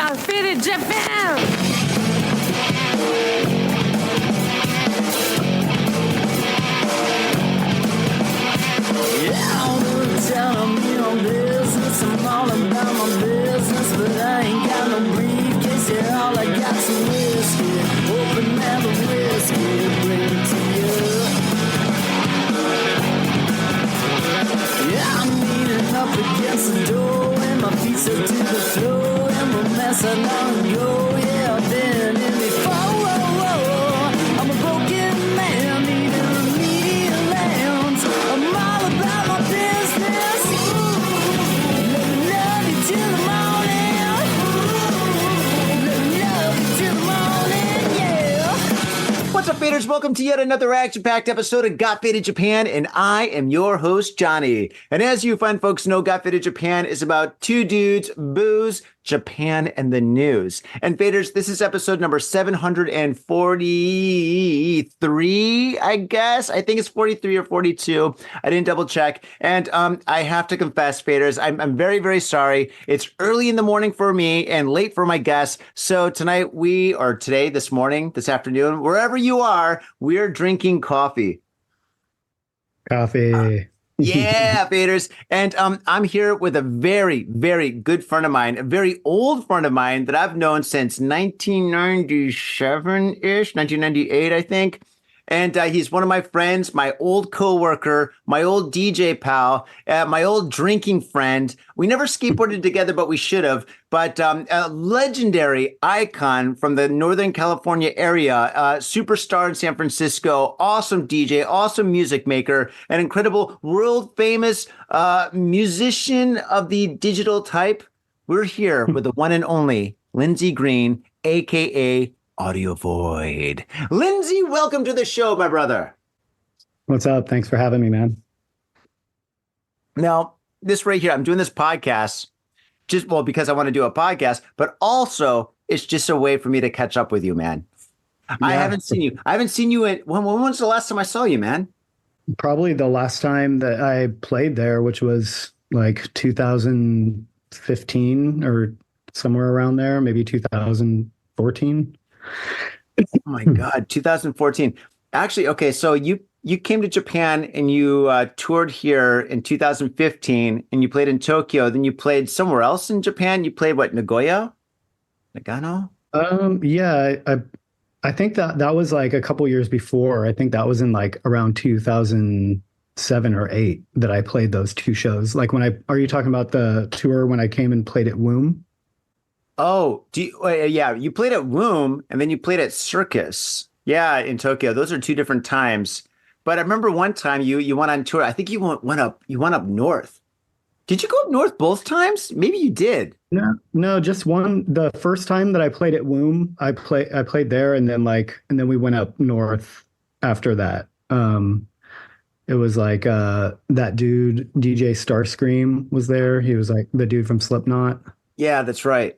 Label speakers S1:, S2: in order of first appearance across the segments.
S1: got fitted Japan. Yeah, all the time I'm on business. I'm all about my business, but I ain't got no briefcase. Yeah, all I got's some whiskey. Open man the whiskey, bring it to you. Yeah, I'm leaning up against the door, and my feet set to the floor, and we're messing long ago. Yeah, I've been in before. I'm a broken man, needing remedial lands. I'm all about my business. Let me love you till the morning. Let me love you till the morning, yeah.
S2: What's up, faders? Welcome to yet another action-packed episode of Got Faded Japan, and I am your host, Johnny. And as you fine folks know, Got Faded Japan is about two dudes, booze, Japan, and the news. And faders, this is episode number 743, I guess. I think it's 43 or 42. I didn't double check. And I have to confess, faders, I'm very, very sorry. It's early in the morning for me and late for my guests. So tonight this morning, this afternoon, wherever you are, we're drinking coffee.
S3: Coffee.
S2: Yeah, faders. And I'm here with a very, very good friend of mine, a very old friend of mine that I've known since 1997-ish, 1998, I think. And he's one of my friends, my old coworker, my old DJ pal, my old drinking friend. We never skateboarded together, but we should have. But a legendary icon from the Northern California area, superstar in San Francisco, awesome DJ, awesome music maker, an incredible world famous musician of the digital type. We're here with the one and only Lindsey Green, aka AudioVoid. Lindsey, welcome to the show, my brother.
S3: What's up? Thanks for having me, man.
S2: Now, this right here, I'm doing this podcast because I want to do a podcast, but also it's just a way for me to catch up with you, man. Yeah. I haven't seen you. When was the last time I saw you, man?
S3: Probably the last time that I played there, which was like 2015 or somewhere around there, maybe 2014.
S2: Oh my God, 2014. Actually, okay, so you came to Japan and you toured here in 2015 and you played in Tokyo. Then you played somewhere else in Japan. You played what, Nagoya? Nagano?
S3: Yeah, I think that was like a couple years before. I think that was in like around 2007 or 8 that I played those two shows. Like are you talking about the tour when I came and played at Womb?
S2: Oh, yeah, you played at Womb and then you played at Circus. Yeah, in Tokyo. Those are two different times. But I remember one time you went on tour. I think you went up north. Did you go up north both times? Maybe you did.
S3: No, just one. The first time that I played at Womb, I played there, and then we went up north after that. It was like that dude DJ Starscream was there. He was like the dude from Slipknot.
S2: Yeah, that's right.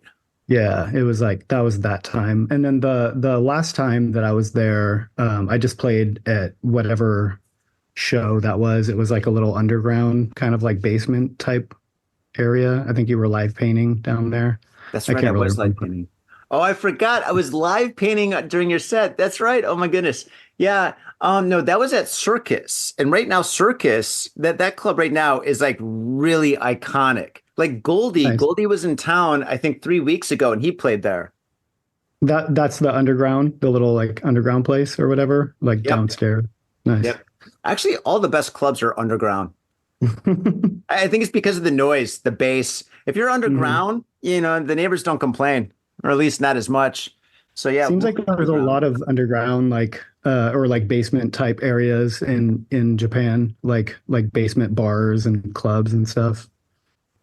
S3: Yeah, it was like that was that time. And then the last time that I was there, I just played at whatever show that was. It was like a little underground kind of like basement type area. I think you were live painting down there.
S2: That's right. I was live painting. Oh, I forgot. I was live painting during your set. That's right. Oh my goodness. Yeah. No, that was at Circus. And right now, Circus, that club right now is like really iconic. Like Goldie, nice. Goldie was in town, I think 3 weeks ago, and he played there.
S3: That's the underground, the little like underground place or whatever, like downstairs. Nice. Yep.
S2: Actually, all the best clubs are underground. I think it's because of the noise, the bass. If you're underground, the neighbors don't complain, or at least not as much. So yeah,
S3: seems like there's a lot of underground, like or like basement type areas in Japan, like basement bars and clubs and stuff.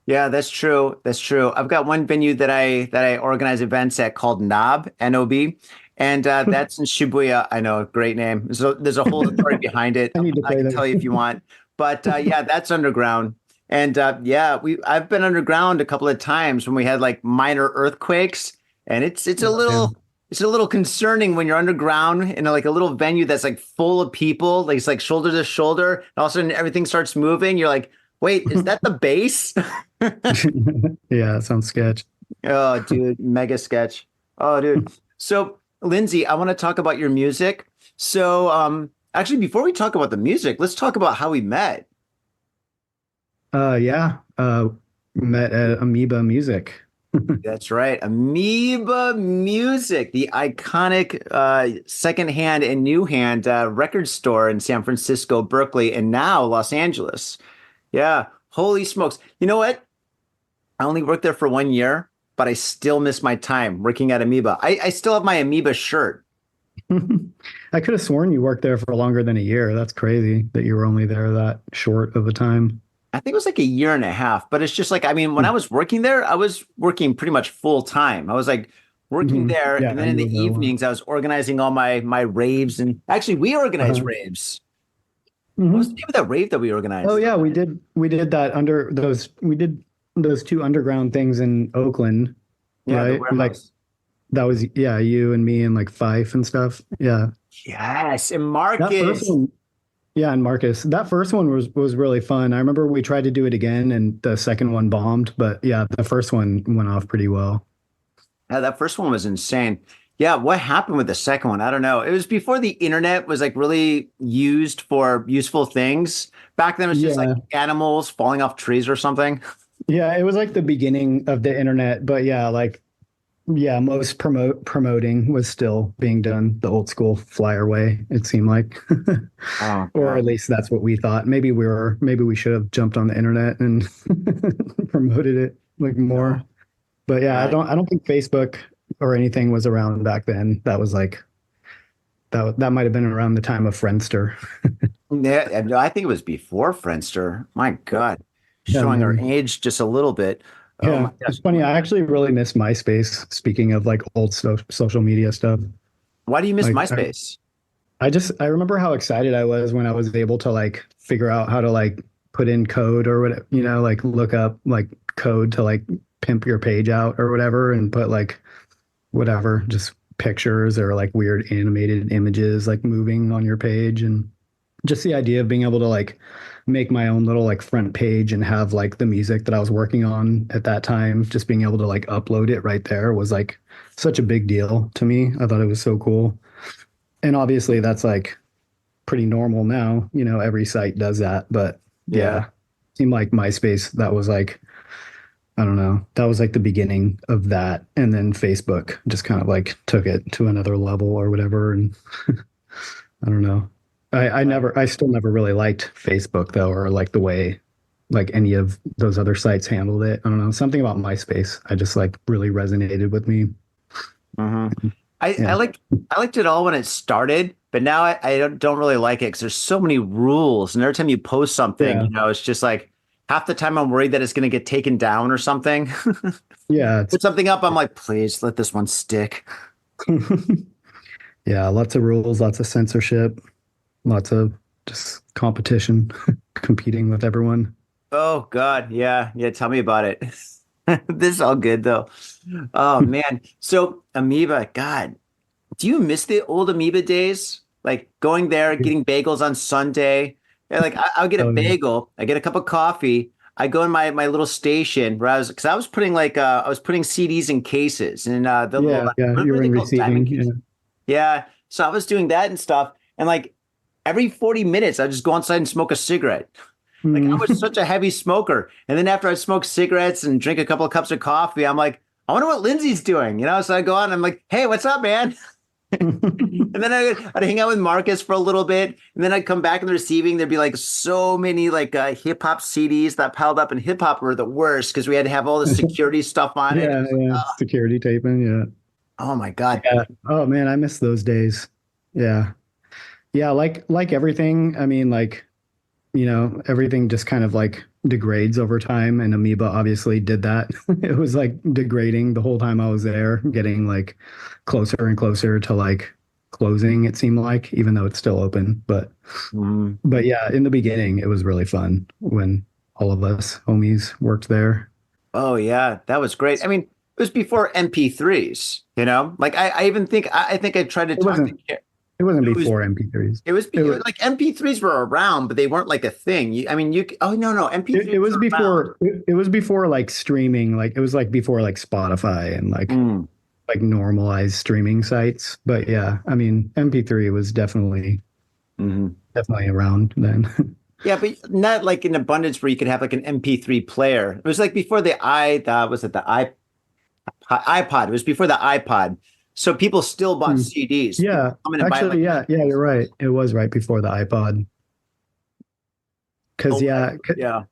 S2: Yeah, that's true. That's true. I've got one venue that I organize events at called Knob, N-O-B, and that's in Shibuya. I know, great name. So there's a whole story behind it. I can tell you if you want. But yeah, that's underground. And I've been underground a couple of times when we had like minor earthquakes, and it's a little concerning when you're underground in like a little venue that's like full of people, like it's like shoulder to shoulder, and all of a sudden everything starts moving. You're like, wait, is that the bass?
S3: Yeah, that sounds sketch.
S2: Oh, dude, mega sketch. Oh, dude. So, Lindsay, I want to talk about your music. So, actually, before we talk about the music, let's talk about how we met.
S3: Yeah. Met at Amoeba Music.
S2: That's right. Amoeba Music, the iconic secondhand and new hand record store in San Francisco, Berkeley, and now Los Angeles. Yeah. Holy smokes. You know what? I only worked there for 1 year, but I still miss my time working at Amoeba. I still have my Amoeba shirt.
S3: I could have sworn you worked there for longer than a year. That's crazy that you were only there that short of a time.
S2: I think it was like a year and a half, but it's just like, I mean, when I was working there, I was working pretty much full time. I was like working
S3: Hmm.
S2: there,
S3: Yeah,
S2: and then in
S3: you
S2: the
S3: were there a lot.
S2: evenings, I was organizing all my raves. And actually, we organized
S3: Uh-huh.
S2: raves. What was the
S3: Hmm.
S2: name of that rave that we
S3: Oh
S2: organized?
S3: yeah, we did that under those we did those two underground things in Oakland,
S2: Yeah, the
S3: right? Like
S2: warehouse.
S3: that was, yeah, you and me and like Fife and stuff. Yeah.
S2: Yes, and
S3: That first
S2: Marcus.
S3: one, yeah, and Marcus. That first one was really fun. I remember we tried to do it again and the second one bombed, but yeah, the first one went off pretty well.
S2: Yeah, that first one was insane. Yeah, what happened with the second one? I don't know. It was before the internet was like really used for useful things. Back then, it was just like
S3: Yeah.
S2: animals falling off trees or something.
S3: Yeah, it was like the beginning of the internet, but yeah, like yeah, most promoting was still being done the old school flyer way, it seemed like.
S2: Oh
S3: Or at
S2: God.
S3: least that's what we thought. Maybe we should have jumped on the internet and promoted it like more.
S2: No.
S3: But yeah, I
S2: Uh,
S3: don't think Facebook or anything was around back then. That was like that might have been around the time of Friendster.
S2: yeah, no, I think it was before Friendster. My God,
S3: Yeah,
S2: showing our
S3: maybe.
S2: age just a little bit. Oh my
S3: Yeah,
S2: gosh.
S3: it's funny. I actually really miss MySpace. Speaking of like old social media stuff,
S2: Why do you miss
S3: like
S2: MySpace?
S3: I remember how excited I was when I was able to like figure out how to like put in code or what, like look up like code to like pimp your page out or whatever and put like whatever, just pictures or like weird animated images like moving on your page, and just the idea of being able to like make my own little like front page and have like the music that I was working on at that time, just being able to like upload it right there was like such a big deal to me. I thought it was so cool. And obviously that's like pretty normal now, every site does that, but
S2: Yeah.
S3: yeah, seemed like MySpace, that was like, I don't know, that was like the beginning of that. And then Facebook just kind of like took it to another level or whatever. And I don't know. I still never really liked Facebook though, or like the way like any of those other sites handled it. I don't know. Something about MySpace, I just like really resonated with me.
S2: Hmm. I, I
S3: Yeah.
S2: liked I liked it all when it started, but now I don't really like it because there's so many rules, and every time you post something,
S3: Yeah.
S2: it's just like half the time I'm worried that it's going to get taken down or something.
S3: Yeah.
S2: Put something up, I'm like, please let this one stick.
S3: Yeah. Lots of rules, lots of censorship, lots of just competition, competing with everyone.
S2: Oh God, yeah, yeah. Tell me about it. This is all good though. Oh man. So Amoeba, God, do you miss the old Amoeba days? Like going there, getting bagels on Sunday. Yeah, like I'll get a
S3: Oh, yeah.
S2: bagel, I get a cup of coffee. I go in my little station where because I was putting I was putting CDs in cases and the little
S3: Yeah. Yeah.
S2: what
S3: You
S2: were
S3: were
S2: they
S3: in
S2: called? Diamond
S3: receiving. Yeah.
S2: cases. Yeah. So I was doing that and stuff. And like every 40 minutes, I just go outside and smoke a cigarette. Like I was
S3: Mm.
S2: such a heavy smoker. And then after I smoke cigarettes and drink a couple of cups of coffee, I'm like, I wonder what Lindsay's doing. So I go out and I'm like, hey, what's up, man? And then I'd hang out with Marcus for a little bit. And then I'd come back in the receiving. There'd be like so many like hip hop CDs that piled up, and hip hop were the worst because we had to have all the security stuff on it. It
S3: Yeah.
S2: was
S3: Yeah.
S2: like,
S3: Security taping. Yeah.
S2: oh my God.
S3: Yeah. Oh man, I miss those days. Yeah. Yeah, like everything. I mean, like, everything just kind of like degrades over time, and Amoeba obviously did that. It was like degrading the whole time I was there, getting like closer and closer to like closing, it seemed like, even though it's still open.
S2: Mhm.
S3: But yeah, in the beginning it was really fun when all of us homies worked there.
S2: Oh yeah, that was great. I mean, it was before MP3s, Like I even think I think I tried to
S3: It
S2: talk to
S3: wasn't
S2: Kara.
S3: It wasn't
S2: It was
S3: before MP3s.
S2: it was like MP3s were around, but they weren't like a thing. I mean, oh no,
S3: It
S2: MP3s
S3: was
S2: were around.
S3: before it was before like streaming, like it was like before like Spotify and
S2: Mm,
S3: like normalized streaming sites. But yeah, I mean, MP3 was
S2: mhm.
S3: definitely around then.
S2: Yeah, but not like in abundance where you could have like an MP3 player. It was like before was it the iPod? It was before the iPod. So people still bought
S3: Hmm.
S2: CDs. People
S3: Yeah,
S2: come in and buy
S3: actually,
S2: like
S3: yeah, you're right. It was right before the iPod. Cause
S2: oh
S3: yeah,
S2: yeah.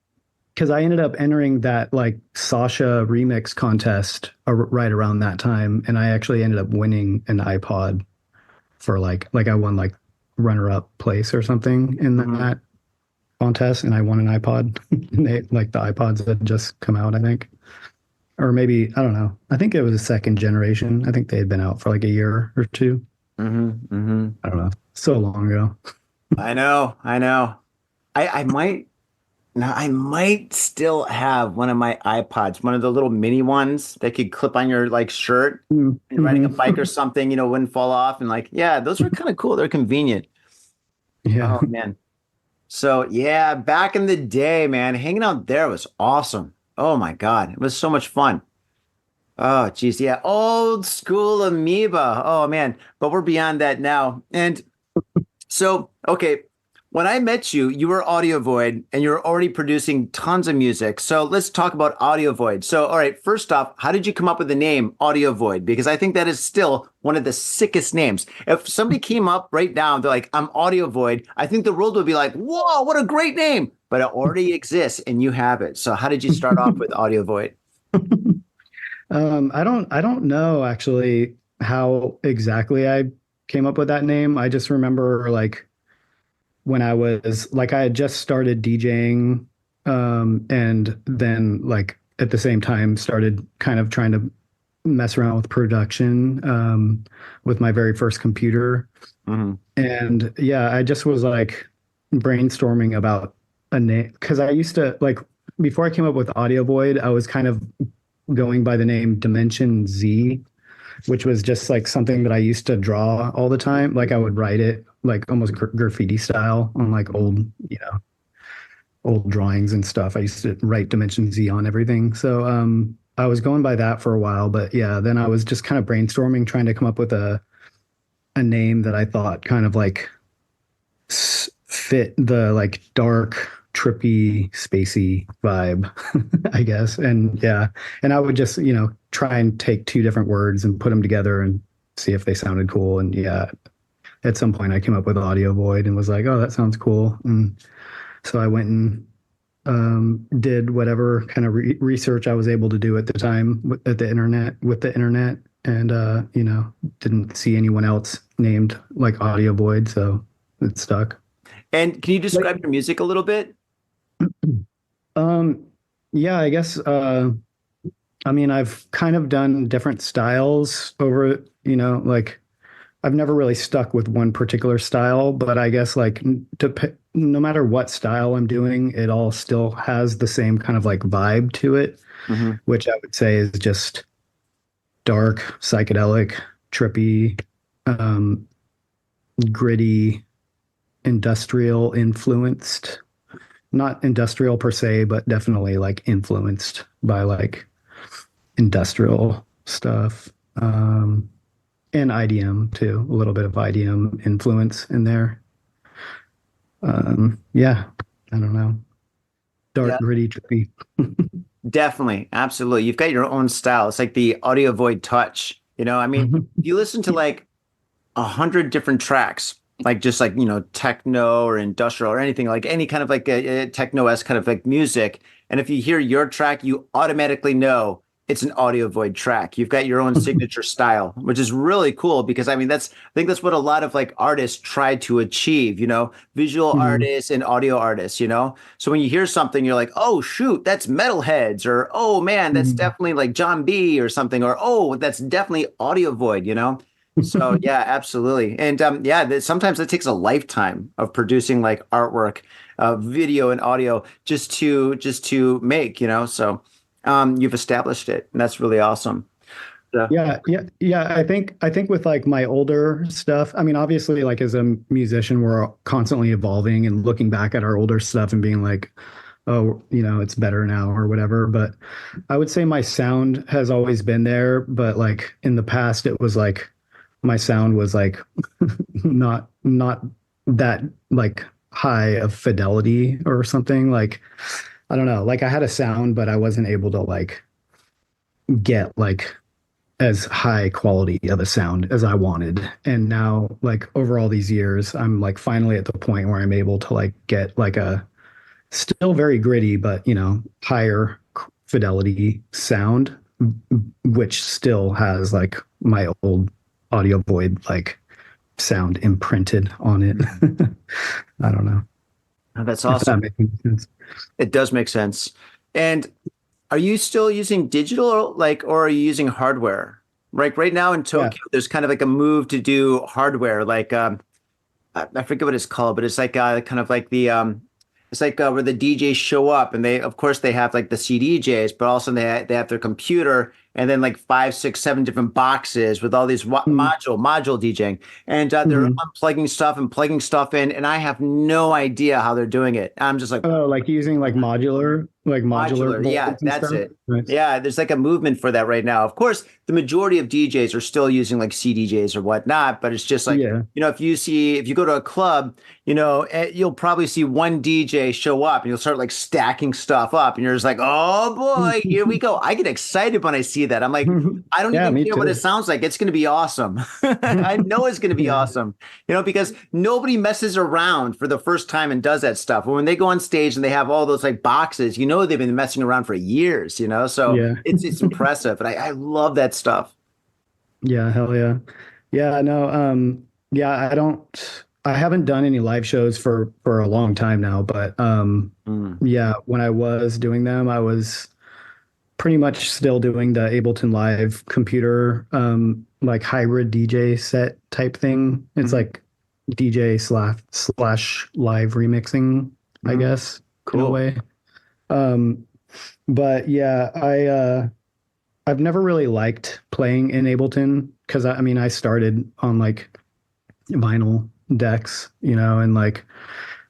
S3: because I ended up entering that like Sasha remix contest right around that time, and I actually ended up winning an iPod for like I won like runner up place or something in
S2: Hmm.
S3: that contest, and I won an iPod. And they like the iPods had just come out, I think, or maybe I don't know. I think it was a second generation. I think they had been out for like a year or two.
S2: Hmm.
S3: I don't know, so long ago.
S2: I know, I know. I might now I might still have one of my iPods, one of the little mini ones that could clip on your like shirt and riding a
S3: Mm-hmm.
S2: bike or something, wouldn't fall off. And like, yeah, those were kind of cool. They're convenient.
S3: Yeah.
S2: Oh man. So yeah, back in the day, man, hanging out there was awesome. Oh my God. It was so much fun. Oh, geez. Yeah. Old school amoeba. Oh man. But we're beyond that now. And so, okay, when I met you, you were AudioVoid and you were already producing tons of music. So let's talk about AudioVoid. So, all right, first off, how did you come up with the name AudioVoid? Because I think that is still one of the sickest names. If somebody came up right now, they're like, I'm AudioVoid, I think the world would be like, whoa, what a great name. But it already exists and you have it. So how did you start off with AudioVoid?
S3: I don't know actually how exactly I came up with that name. I just remember like when I was like I had just started DJing, and then like at the same time started kind of trying to mess around with production, with my very first computer.
S2: Hmm.
S3: And yeah, I just was like brainstorming about a name because I used to like before I came up with Audio Void, I was kind of going by the name Dimension Z, which was just like something that I used to draw all the time. Like I would write it like almost graffiti style on like old drawings and stuff. I used to write Dimension Z on everything. So I was going by that for a while, but yeah, then I was just kind of brainstorming, trying to come up with a name that I thought kind of like fit the like dark, trippy, spacey vibe, I guess. And yeah, and I would just, try and take two different words and put them together and see if they sounded cool. And yeah, at some point I came up with Audio Void and was like, oh, that sounds cool. And so I went and did whatever kind of research I was able to do at the time at the internet with the internet, and didn't see anyone else named like Audio Void, so it stuck.
S2: And can you
S3: Like,
S2: describe your music a little bit?
S3: um, yeah, I guess. I mean, I've kind of done different styles over, like I've never really stuck with one particular style, but I guess like no matter what style I'm doing, it all still has the same kind of like vibe to it,
S2: Hmm.
S3: which I would say is just dark, psychedelic, trippy, um, gritty, industrial influenced. Not industrial per se, but definitely like influenced by like industrial stuff. And IDM too, a little bit of IDM influence in there. Yeah, I don't know. Dark,
S2: Yeah.
S3: gritty, trippy.
S2: Definitely, absolutely. You've got your own style. It's like the audio void touch. I mean, if you listen to like 100 different tracks, like just like, techno or industrial or anything, like any kind of like a techno-esque kind of like music. And if you hear your track, you automatically know it's an audio void track. You've got your own signature style, which is really cool because I mean, I think that's what a lot of like artists try to achieve, visual
S3: Mhm.
S2: artists and audio artists. So when you hear something, you're like, oh, shoot, that's Metalheads, or oh man, that's
S3: Mhm.
S2: definitely like John B or something, or oh, that's definitely audio void. So yeah, absolutely. And yeah, sometimes it takes a lifetime of producing like artwork, video and audio just to make. So you've established it, and that's really awesome. So,
S3: Yeah. I think with like my older stuff, I mean, obviously, like as a musician, we're constantly evolving and looking back at our older stuff and being like, oh, it's better now or whatever. But I would say my sound has always been there, but like in the past, it was like my sound was like not that like high of fidelity or something. Like I don't know, like I had a sound, but I wasn't able to like get like as high quality of a sound as I wanted. And now, like over all these years, I'm like finally at the point where I'm able to like get like a still very gritty, but higher fidelity sound, which still has like my old AudioVoid like sound imprinted on it. I don't know
S2: oh, that's
S3: if that
S2: awesome.
S3: makes any sense.
S2: It does make sense. And are you still using digital, like, or are you using hardware? Like right now in
S3: Yeah.
S2: Tokyo, there's kind of like a move to do hardware, like I forget what it's called, but it's like kind of like the it's like where the DJs show up and they of course they have like the CDJs, but also they have their computer and then like five, six, seven different boxes with all these module DJing, and they're
S3: Mm-hmm.
S2: unplugging stuff and plugging stuff in, and I have no idea how they're doing it. I'm just like,
S3: Oh, like using like modular
S2: modular. Yeah,
S3: boards and
S2: that's
S3: stuff.
S2: it.
S3: Nice.
S2: Yeah, there's like a movement for that right now. Of course, the majority of DJs are still using like CDJs or whatnot, but it's just like,
S3: Yeah.
S2: if you go to a club, you'll probably see one DJ show up and you'll start like stacking stuff up and you're just like, oh boy, here we go. I get excited when I see that. I'm like, I don't
S3: Yeah,
S2: even
S3: me
S2: care what it
S3: too.
S2: sounds like. It's going to be awesome. I know it's going to be
S3: Yeah.
S2: awesome, because nobody messes around for the first time and does that stuff. When they go on stage and they have all those like boxes, they've been messing around for years, so
S3: Yeah.
S2: it's impressive. And I love that stuff.
S3: Yeah, hell yeah. Yeah, no, yeah, I haven't done any live shows for a long time now, but
S2: Mm.
S3: yeah, when I was doing them, I was pretty much still doing the Ableton Live computer like hybrid DJ set type thing. It's
S2: Mhm.
S3: like DJ slash live remixing, I
S2: Mhm.
S3: guess, in a
S2: Cool.
S3: way. Um, but yeah, I've never really liked playing in Ableton because I mean I started on like vinyl decks, and like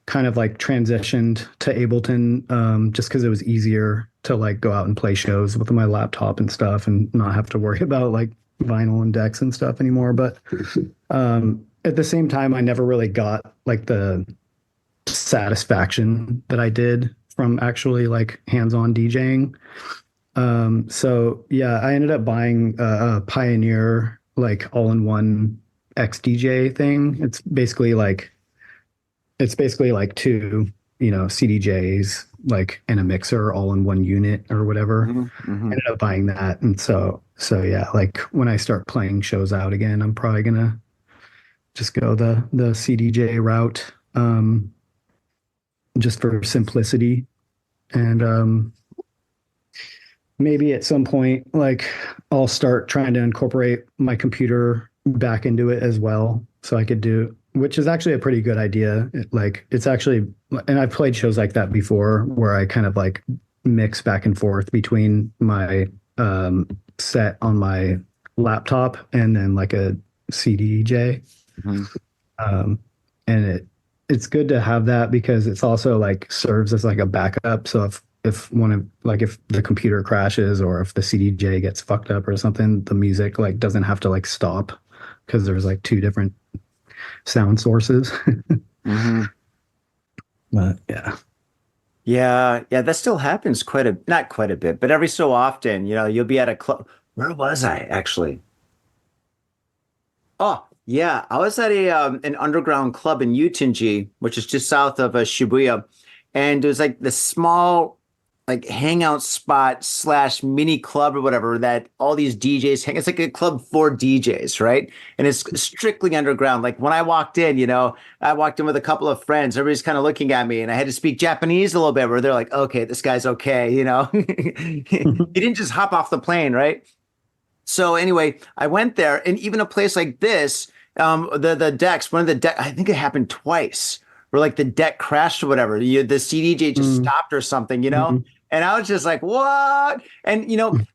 S3: kind of like transitioned to Ableton just because it was easier to like go out and play shows with my laptop and stuff and not have to worry about like vinyl and decks and stuff anymore. But at the same time, I never really got like the satisfaction that I did from actually like hands-on DJing. So yeah, I ended up buying a Pioneer like all-in-one XDJ thing. It's basically like two, CDJs like and a mixer all in one unit or whatever.
S2: Mhm.
S3: I
S2: Mhm.
S3: ended up buying that, and so yeah, like when I start playing shows out again, I'm probably gonna just go the CDJ route, just for simplicity, and maybe at some point, like I'll start trying to incorporate my computer back into it as well. So I could do, which is actually a pretty good idea. Like it's actually, and I've played shows like that before where I kind of like mix back and forth between my set on my laptop and then like a CDJ.
S2: Mhm.
S3: Um, and it's good to have that because it's also like serves as like a backup. So if one of like if the computer crashes or if the CDJ gets fucked up or something, the music like doesn't have to like stop because there's like two different sound sources.
S2: Mhm.
S3: But yeah.
S2: Yeah, yeah, that still happens not quite a bit, but every so often, you'll be at a club. Where was I actually? Oh, yeah, I was at an underground club in Utenji, which is just south of Shibuya, and it was like the small like hangout spot slash mini club or whatever that all these DJs hang. It's like a club for DJs, right? And it's strictly underground. Like when I walked in, I walked in with a couple of friends. Everybody's kind of looking at me, and I had to speak Japanese a little bit. Where they're like, "Okay, this guy's okay," He didn't just hop off the plane, right? So anyway, I went there, and even a place like this, the decks, one of the deck, I think it happened twice, where like the deck crashed or whatever. The CDJ just
S3: Mm,
S2: stopped or something,
S3: mhm.
S2: And I was just like, what? And,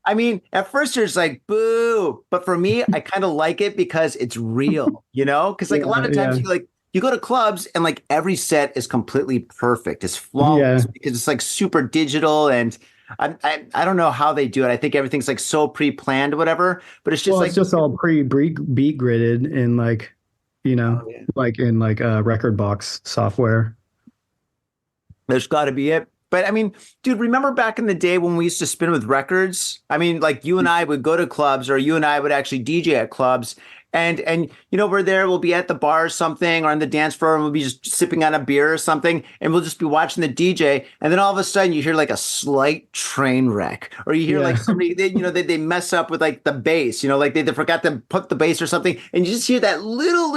S2: I mean, at first there's like, boo. But for me, I kind of like it because it's real, because like a lot
S3: Yeah,
S2: of
S3: yeah,
S2: times you go to clubs and like every set is completely perfect. It's
S3: yeah.
S2: flawless because it's like super digital. And I don't know how they do it. I think everything's like so pre-planned, whatever, but it's just
S3: Well, it's
S2: like,
S3: just all beat gridded in like,
S2: oh, yeah.
S3: like in like record box software.
S2: There's got to be it. But I mean, dude, remember back in the day when we used to spin with records? I mean, like you and I would go to clubs, or you and I would actually DJ at clubs, and we're there. We'll be at the bar or something, or on the dance floor, and we'll be just sipping on a beer or something, and we'll just be watching the DJ, and then all of a sudden you hear like a slight train wreck, or you hear
S3: Yeah.
S2: like somebody they mess up with like the bass, like they forgot to put the bass or something, and you just hear that little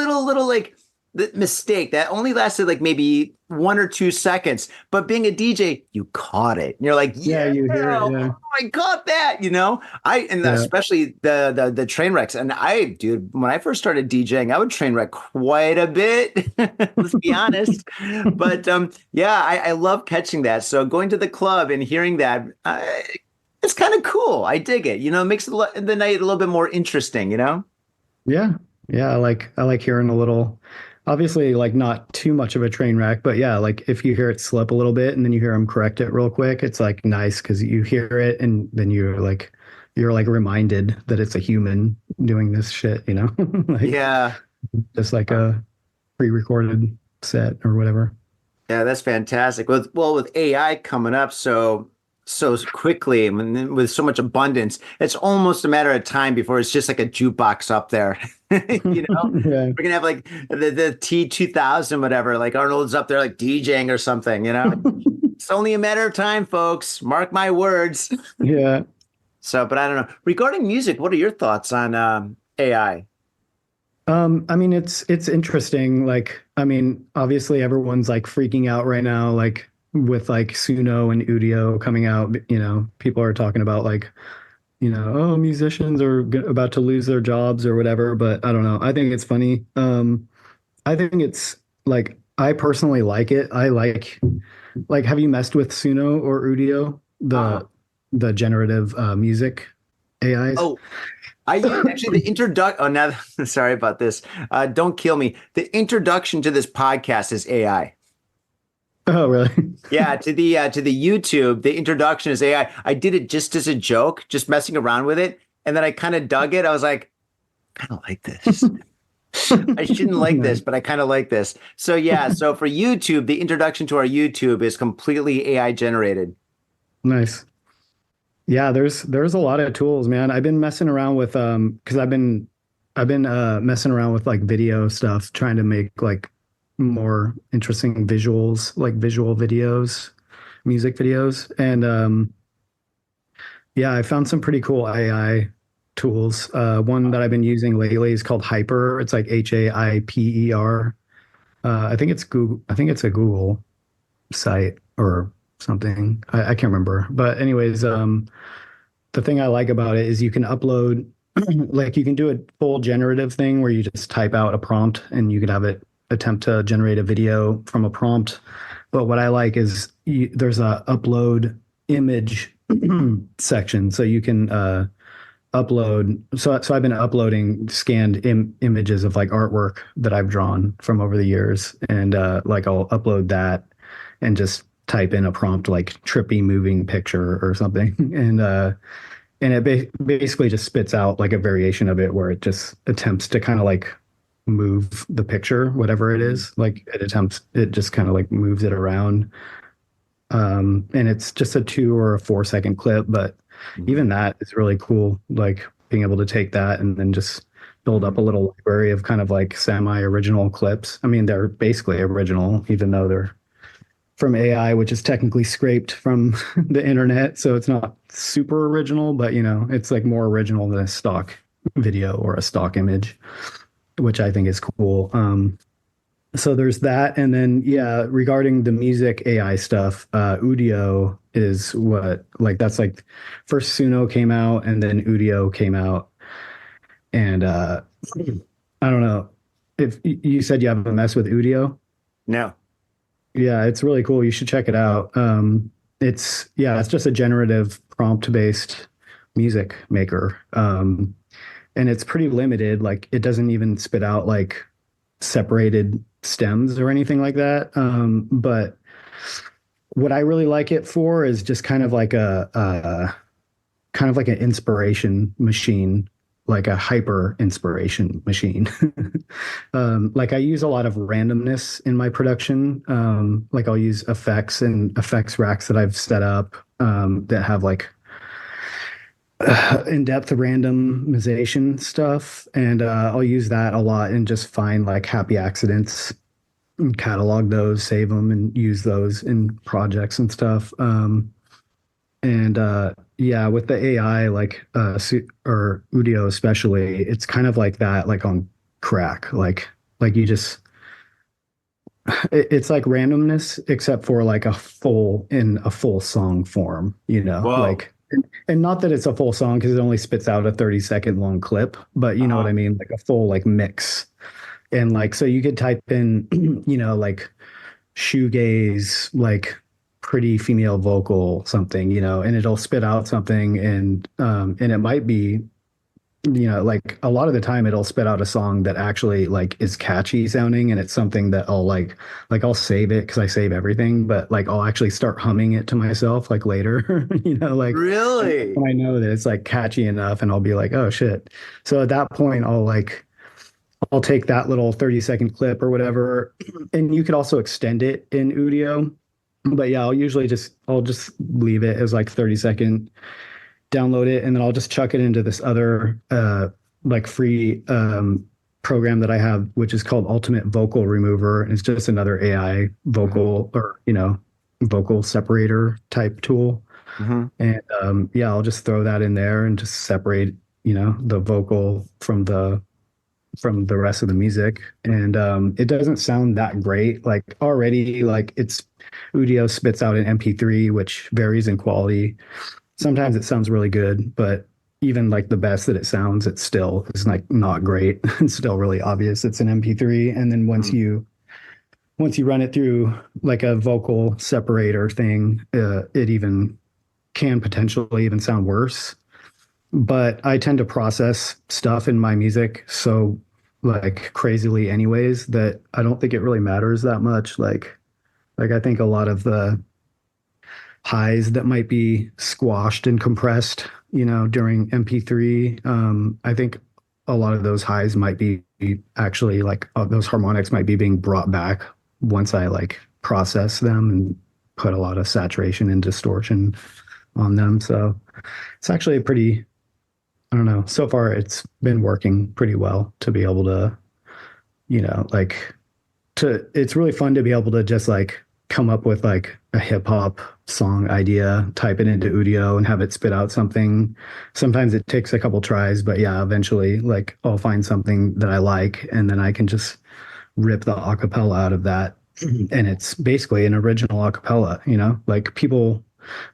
S2: like the mistake that only lasted like maybe 1 or 2 seconds, but being a DJ, you caught it. And you're like,
S3: Yeah,
S2: yeah,
S3: you hear it.
S2: oh,
S3: Yeah.
S2: I caught that. And
S3: Yeah.
S2: especially the train wrecks. And dude, when I first started DJing, I would train wreck quite a bit. Let's be honest. But yeah, I love catching that. So going to the club and hearing that, it's kind of cool. I dig it. It makes the night a little bit more interesting.
S3: Yeah. Yeah. I like hearing a little, obviously like not too much of a train wreck, but yeah, like if you hear it slip a little bit and then you hear them correct it real quick, it's like nice because you hear it and then you're like reminded that it's a human doing this shit, like
S2: Yeah.
S3: just like a pre-recorded set or whatever.
S2: Yeah, that's fantastic. With AI coming up so quickly and with so much abundance, it's almost a matter of time before it's just like a jukebox up there.
S3: Yeah.
S2: We're gonna have like the T2000, whatever, like Arnold's up there like DJing or something. It's only a matter of time, folks. Mark my words.
S3: Yeah.
S2: So, but I don't know. Regarding music, what are your thoughts on AI?
S3: I mean, it's interesting. Like, I mean, obviously everyone's like freaking out right now, like with like Suno and Udio coming out, people are talking about like, oh, musicians are about to lose their jobs or whatever, but I don't know. I think it's funny. I think it's like I personally like it. I like have you messed with Suno or Udio,
S2: Uh-uh.
S3: the generative music AIs?
S2: Oh, I use actually the introduction. Oh, now, sorry about this. Don't kill me. The introduction to this podcast is AI.
S3: Oh, really?
S2: Yeah, to the YouTube, the introduction is AI. I did it just as a joke, just messing around with it, and then I kind of dug it. I was like, I don't like this. I shouldn't like this, but I kind of like this. So yeah, so for YouTube, the introduction to our YouTube is completely AI generated.
S3: Nice. Yeah, there's a lot of tools, man. I've been messing around with because I've been messing around with like video stuff, trying to make like more interesting visuals, like visual videos, music videos. And yeah, I found some pretty cool AI tools. One that I've been using lately is called Hyper. It's like HAIPER. I think it's Google. I think it's a Google site or something. I can't remember. But anyways, the thing I like about it is you can upload, like you can do a full generative thing where you just type out a prompt and you could have it attempt to generate a video from a prompt. But what I like is there's a upload image section, so you can upload. So I've been uploading scanned images of like artwork that I've drawn from over the years, and like I'll upload that and just type in a prompt like trippy moving picture or something, and it basically just spits out like a variation of it where it just attempts to kind of like move the picture, whatever it is. Like it just kind of like moves it around. And it's just a 2 or 4 second clip, but even that is really cool. Like being able to take that and then just build up a little library of kind of like semi-original clips. I mean, they're basically original, even though they're from AI, which is technically scraped from the internet. So it's not super original, but it's like more original than a stock video or a stock image, which I think is cool. So there's that. And then, yeah, regarding the music AI stuff, Udio is that's like first Suno came out and then Udio came out. And I don't know if you said you haven't messed with Udio.
S2: No.
S3: Yeah, it's really cool. You should check it out. it's just a generative prompt based music maker. And it's pretty limited. Like it doesn't even spit out like separated stems or anything like that. But what I really like it for is just kind of like an inspiration machine, like a hyper inspiration machine. Like I use a lot of randomness in my production. Like I'll use effects and effects racks that I've set up that have like in-depth randomization stuff, and I'll use that a lot and just find like happy accidents and catalog those, save them, and use those in projects and stuff. And yeah, with the AI, like or Udio especially, it's kind of like that, like on crack. Like you just it's like randomness, except for like a full song form, you know,
S2: Whoa.
S3: like and not that it's a full song because it only spits out a 30-second long clip, but you know what
S2: Uh-huh.
S3: I mean, like a full like mix. And like so you could type in, you know, like shoegaze, like pretty female vocal something, you know, and it'll spit out something and it might be, you know, like a lot of the time it'll spit out a song that actually like is catchy sounding and it's something that I'll like I'll save it because I save everything, but like I'll actually start humming it to myself like later, you know, like
S2: Really?
S3: when I know that it's like catchy enough and I'll be like, oh shit. So at that point I'll take that little 30-second clip or whatever, and you could also extend it in Udio. But yeah, I'll just leave it as like 30-second, download it, and then I'll just chuck it into this other like free program that I have, which is called Ultimate Vocal Remover. And it's just another AI
S2: Hmm.
S3: vocal or, you know, vocal separator type tool.
S2: Hmm.
S3: And yeah, I'll just throw that in there and just separate, you know, the vocal from the rest of the music. And it doesn't sound that great. Like already, like it's Udio spits out an MP3, which varies in quality. Sometimes it sounds really good, but even like the best that it sounds, it still is like not great. It's still really obvious it's an MP3. And then once you run it through like a vocal separator thing, it even can potentially even sound worse. But I tend to process stuff in my music so like crazily anyways that I don't think it really matters that much. Like I think a lot of the highs that might be squashed and compressed, you know, during MP3, I think a lot of those highs might be actually like those harmonics might be being brought back once I like process them and put a lot of saturation and distortion on them. So it's actually a pretty, I don't know, so far it's been working pretty well to be able to, you know, like it's really fun to be able to just like come up with like a hip hop song idea, type it into Udio and have it spit out something. Sometimes it takes a couple tries, but yeah, eventually like I'll find something that I like and then I can just rip the acapella out of that. And it's basically an original acapella, you know, like people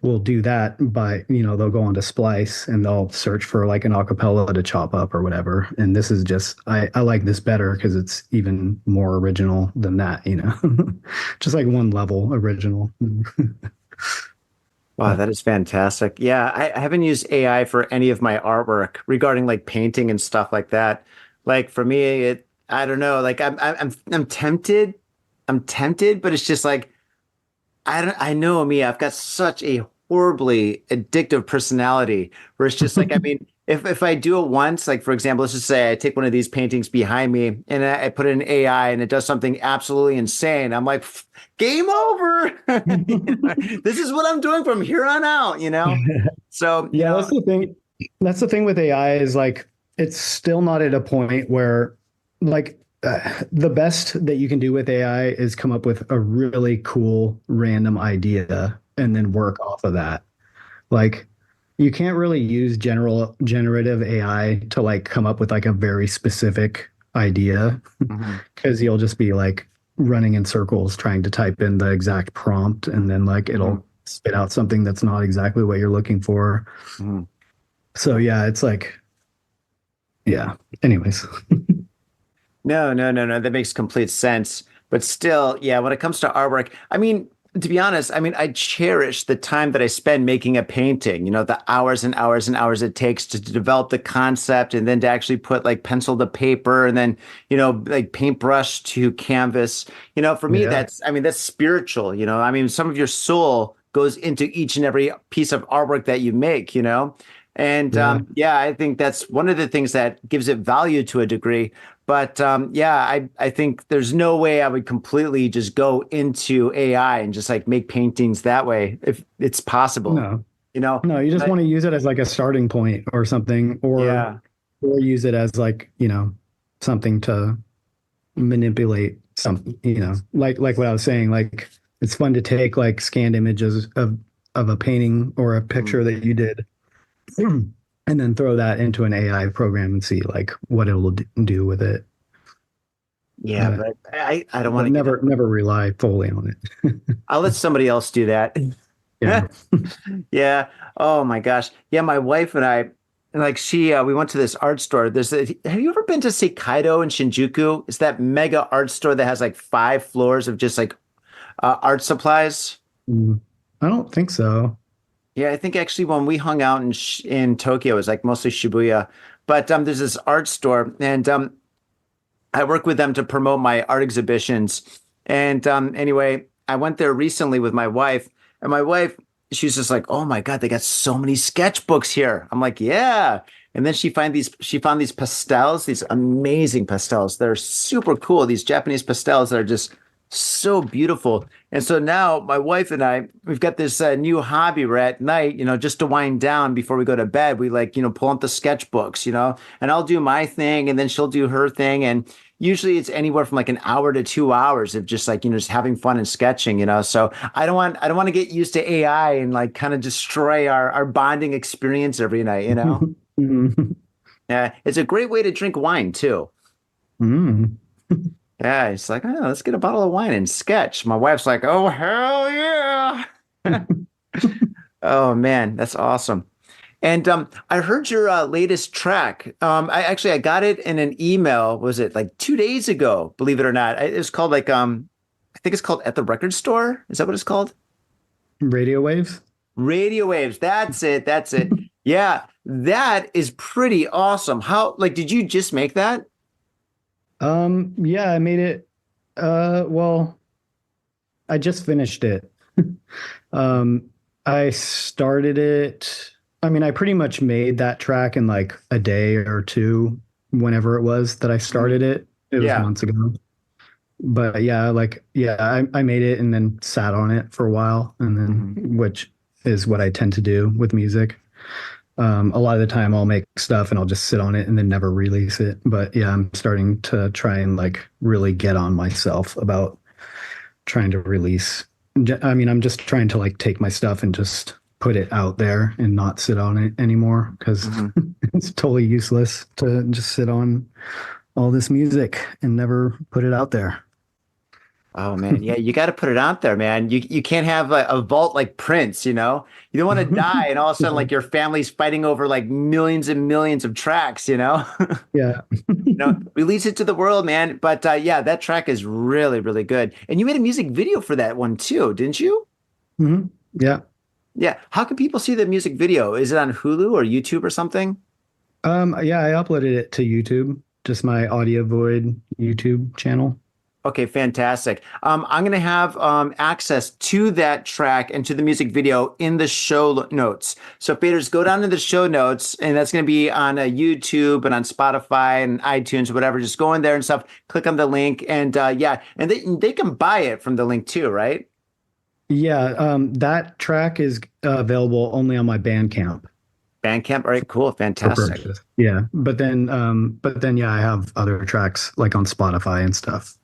S3: will do that by, you know, they'll go onto Splice and they'll search for like an acapella to chop up or whatever. And this is just, I like this better because it's even more original than that, you know, just like one level original.
S2: Wow,
S3: But
S2: that is fantastic. Yeah, I haven't used AI for any of my artwork regarding like painting and stuff like that. Like for me, I don't know. Like I'm tempted. I'm tempted, but it's just like I know me, I've got such a horribly addictive personality where it's just like, I mean, if I do it once, like for example, let's just say I take one of these paintings behind me and I put it in AI and it does something absolutely insane. I'm like, game over. You know, this is what I'm doing from here on out, you know? So, you
S3: yeah,
S2: know,
S3: that's the thing. That's the thing with AI is like it's still not at a point where like the best that you can do with AI is come up with a really cool random idea and then work off of that. Like you can't really use generative AI to like come up with like a very specific idea
S2: mhm,
S3: because you'll just be like running in circles trying to type in the exact prompt and then like
S2: mhm,
S3: it'll spit out something that's not exactly what you're looking for.
S2: mhm.
S3: So yeah, it's like yeah. Anyways.
S2: No, no, no, no. That makes complete sense. But still, yeah, when it comes to artwork, I mean, to be honest, I mean, I cherish the time that I spend making a painting, the hours and hours and hours it takes to develop the concept and then to actually put like pencil to paper and then, like paintbrush to canvas. For me,
S3: Yeah.
S2: I mean, that's spiritual, I mean, some of your soul goes into each and every piece of artwork that you make. And
S3: Yeah.
S2: yeah, I think that's one of the things that gives it value to a degree. But yeah, I think there's no way I would completely just go into AI and just like make paintings that way if it's possible,
S3: No.
S2: you know?
S3: No, you just
S2: But
S3: want to use it as like a starting point or something,
S2: yeah,
S3: or use it as like, something to manipulate something, like what I was saying, like it's fun to take like scanned images of a painting or a
S2: mhm.
S3: picture that you did and then throw that into an AI program and see like what it will do with it.
S2: Yeah,
S3: But
S2: but I don't want
S3: but
S2: to get it.
S3: never rely fully on it.
S2: I'll let somebody else do that.
S3: Yeah.
S2: Yeah. Oh my gosh. Yeah, my wife and I, like we went to this art store. Have you ever been to Seikaido in Shinjuku? It's that mega art store that has like 5 floors of just like art supplies.
S3: Mm. I don't think so.
S2: Yeah, I think actually when we hung out in Tokyo, it was like mostly Shibuya. But there's this art store, and I work with them to promote my art exhibitions. And anyway, I went there recently with my wife, and my wife, she's just like, "Oh my God, they got so many sketchbooks here." I'm like, "Yeah." And then she found these pastels, these amazing pastels. They're super cool. These Japanese pastels that are just so beautiful. And so now my wife and I, we've got this new hobby where at night, just to wind down before we go to bed, we like, pull out the sketchbooks, and I'll do my thing and then she'll do her thing. And usually it's anywhere from like an hour to 2 hours of just like, just having fun and sketching. So I don't want to get used to AI and like kind of destroy our bonding experience every night.
S3: Mm.
S2: Yeah. It's a great way to drink wine too.
S3: Mm.
S2: Yeah, it's like, oh, let's get a bottle of wine and sketch. My wife's like, oh, hell yeah. Oh man, that's awesome. And I heard your latest track. I got it in an email. Was it like 2 days ago? Believe it or not, it's called like I think it's called At the Record Store. Is that what it's called?
S3: Radio waves.
S2: Radio Waves. That's it. That's it. Yeah, that is pretty awesome. How like did you just make that?
S3: Yeah, I made it. Well, I just finished it. Um, I started it. I mean, I pretty much made that track in like a day or two, whenever it was that I
S2: Mhm.
S3: started it. It was
S2: Yeah.
S3: months ago. But yeah, I made it and then sat on it for a while, and
S2: Mhm.
S3: then which is what I tend to do with music. A lot of the time I'll make stuff and I'll just sit on it and then never release it. But yeah, I'm starting to try and like really get on myself about trying to release. I mean, I'm just trying to like take my stuff and just put it out there and not sit on it anymore because
S2: Mhm.
S3: it's totally useless to just sit on all this music and never put it out there.
S2: Oh man, yeah, you got to put it out there, man. You can't have a vault like Prince. You don't want to die, and all of a sudden,
S3: Yeah.
S2: like your family's fighting over like millions and millions of tracks.
S3: Yeah.
S2: Release it to the world, man. But yeah, that track is really, really good. And you made a music video for that one too, didn't you?
S3: Mhm. Yeah.
S2: Yeah. How can people see the music video? Is it on Hulu or YouTube or something?
S3: Yeah, I uploaded it to YouTube, just my AudioVoid YouTube channel.
S2: Okay, fantastic. I'm going to have access to that track and to the music video in the show notes. So, faders, go down to the show notes, and that's going to be on YouTube and on Spotify and iTunes, whatever. Just go in there and stuff. Click on the link, and yeah, and they can buy it from the link too, right?
S3: Yeah, that track is available only on my Bandcamp
S2: Bandcamp. All right, cool,
S3: for
S2: fantastic.
S3: purchase. Yeah, but then yeah, I have other tracks like on Spotify and stuff.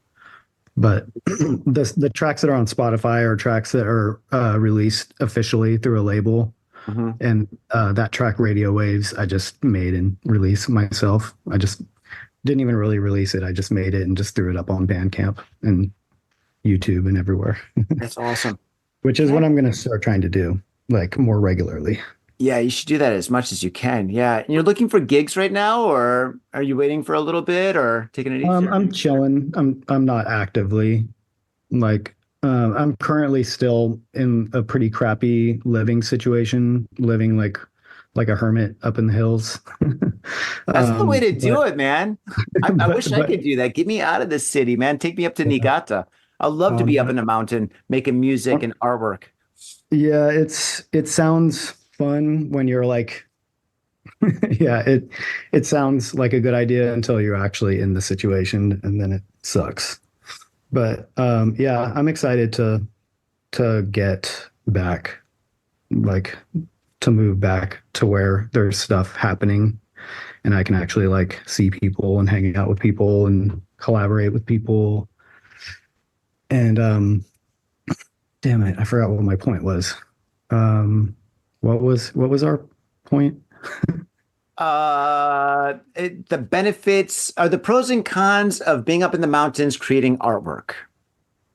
S3: But the tracks that are on Spotify are tracks that are released officially through a label,
S2: Mhm.
S3: and that track Radio Waves I just made and released myself. I just didn't even really release it. I just made it and just threw it up on Bandcamp and YouTube and everywhere,
S2: That's awesome.
S3: which is what I'm going to start trying to do like more regularly.
S2: Yeah, you should do that as much as you can. Yeah. And you're looking for gigs right now, or are you waiting for a little bit or taking it easier?
S3: I'm chilling. I'm not actively like I'm currently still in a pretty crappy living situation, living like a hermit up in the hills.
S2: That's the way to do
S3: But
S2: it, man. I wish I
S3: but
S2: could do that. Get me out of this city, man. Take me up to
S3: yeah,
S2: Niigata. I'd love to be up
S3: um,
S2: in the mountain making music and artwork.
S3: yeah, it sounds fun when you're like, yeah, it sounds like a good idea until you're actually in the situation, and then it sucks. But yeah, I'm excited to get back, like to move back to where there's stuff happening and I can actually like see people and hang out with people and collaborate with people. And damn it, I forgot what my point was. Um, what was our point?
S2: The benefits are the pros and cons of being up in the mountains creating artwork.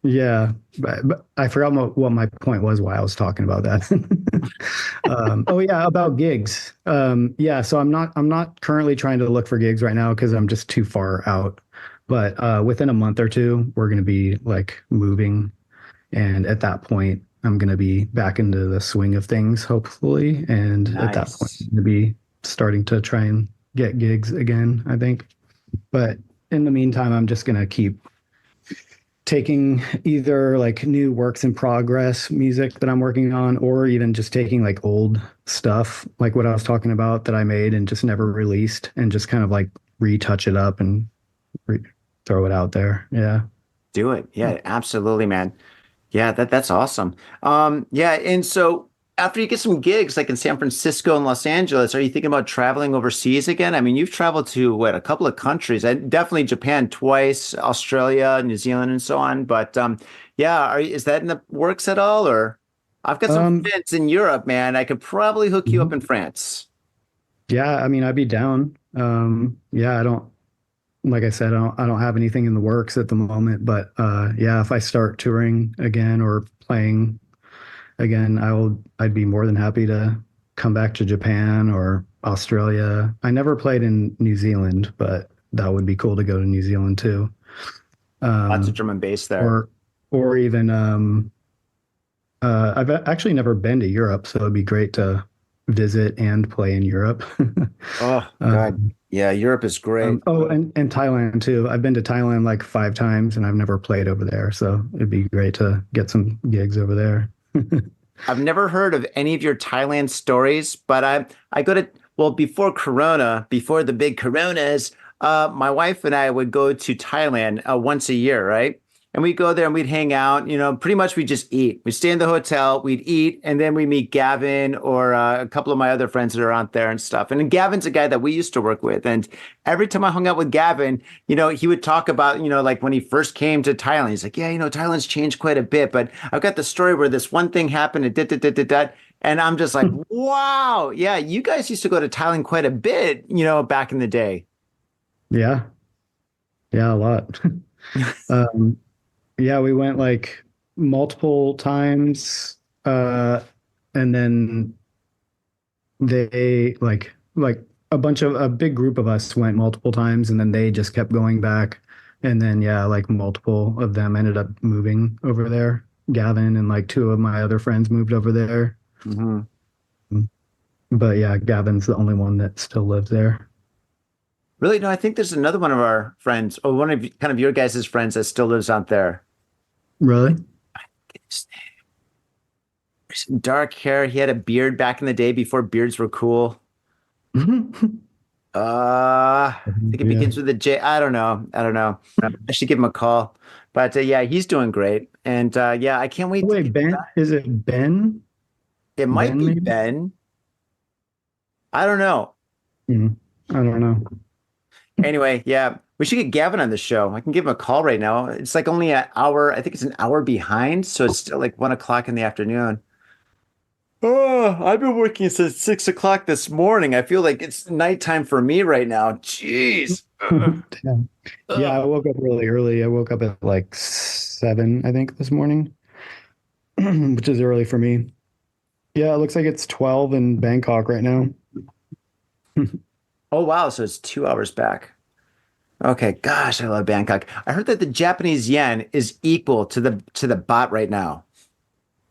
S3: Yeah, but I forgot what my point was. Why I was talking about that. Oh yeah, about gigs. Yeah, so I'm not currently trying to look for gigs right now because I'm just too far out. But within a month or two, we're gonna be like moving, and at that point, I'm gonna be back into the swing of things, hopefully. And at that point,
S2: Nice.
S3: I'm gonna be starting to try and get gigs again, I think. But in the meantime, I'm just gonna keep taking either like new works in progress music that I'm working on, or even just taking like old stuff, like what I was talking about that I made and just never released, and just kind of like retouch it up and re- throw it out there. Yeah.
S2: Do it. Yeah, absolutely, man. Yeah, that's awesome. Yeah, and so after you get some gigs like in San Francisco and Los Angeles, are you thinking about traveling overseas again? I mean, you've traveled to what, a couple of countries, and definitely Japan twice, Australia, New Zealand, and so on. But yeah, is that in the works at all? Or I've got some
S3: Um,
S2: friends in Europe, man. I could probably hook you up in
S3: mhm.
S2: France.
S3: Yeah, I mean, I'd be down. Yeah, I don't, like I said, I don't have anything in the works at the moment, but yeah, if I start touring again or playing again, I'd be more than happy to come back to Japan or Australia. I never played in New Zealand, but that would be cool to go to New Zealand too.
S2: Lots of
S3: Um,
S2: drum and bass there.
S3: or or even I've actually never been to Europe, so it'd be great to visit and play in Europe.
S2: Oh, God.
S3: um,
S2: Yeah, Europe is great.
S3: oh, and Thailand too. I've been to Thailand like 5 times, and I've never played over there, so it'd be great to get some gigs over there.
S2: I've never heard of any of your Thailand stories, but I go to well before Corona, before the big Coronas, my wife and I would go to Thailand once a year, right? And we'd go there and we'd hang out. You know, pretty much we just eat. We'd stay in the hotel, we'd eat, and then we meet Gavin or a couple of my other friends that are out there and stuff. And then Gavin's a guy that we used to work with, and every time I hung out with Gavin, he would talk about, like when he first came to Thailand, he's like, yeah, Thailand's changed quite a bit, but I've got the story where this one thing happened and did. And I'm just like, wow, yeah, you guys used to go to Thailand quite a bit, back in the day.
S3: Yeah, yeah, a lot. Um, yeah, we went like multiple times, and then they like a big group of us went multiple times, and then they just kept going back, and then yeah, like multiple of them ended up moving over there. Gavin and like two of my other friends moved over there,
S2: Hmm.
S3: but yeah, Gavin's the only one that still lives there.
S2: Really? No, I think there's another one of our friends, or one of kind of your guys' friends that still lives out there.
S3: Really?
S2: Dark hair. He had a beard back in the day before beards were cool. I think it
S3: Yeah.
S2: begins with a J. I don't know. I don't know. I should give him a call. But yeah, he's doing great. And yeah, I can't wait to
S3: Wait,
S2: get
S3: Ben,
S2: back.
S3: is it Ben?
S2: It might
S3: Ben,
S2: be
S3: maybe?
S2: Ben. I don't know.
S3: I don't know.
S2: Anyway, yeah, we should get Gavin on the show. I can give him a call right now. It's like only an hour. I think it's an hour behind, so it's still like 1 o'clock in the afternoon. Oh, I've been working since 6 o'clock this morning. I feel like it's nighttime for me right now. Jeez.
S3: Damn. Yeah,
S2: Ugh.
S3: I woke up really early. I woke up at like 7, I think, this morning, which is early for me. Yeah, it looks like it's 12 in Bangkok right now.
S2: Oh wow, so it's 2 hours back. Okay, gosh, I love Bangkok. I heard that the Japanese yen is equal to the baht right now.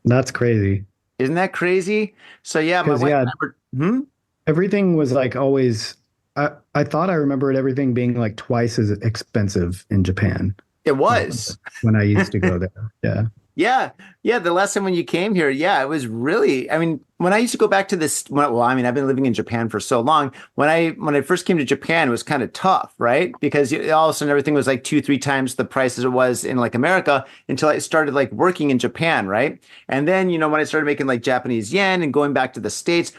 S3: That's crazy.
S2: Isn't that crazy? So yeah, my
S3: Because
S2: wife
S3: yeah,
S2: and I were, hmm?
S3: everything was like always. I thought I remembered everything being like twice as expensive in Japan
S2: It
S3: uh,
S2: was.
S3: when I used to go there. Yeah.
S2: Yeah, yeah. The last time when you came here, yeah, it was really. I mean, when I used to go back to this, well, I mean, I've been living in Japan for so long. When I first came to Japan, it was kind of tough, right? Because all of a sudden everything was like two, three times the price as it was in like America until I started like working in Japan, right? And then when I started making like Japanese yen and going back to the States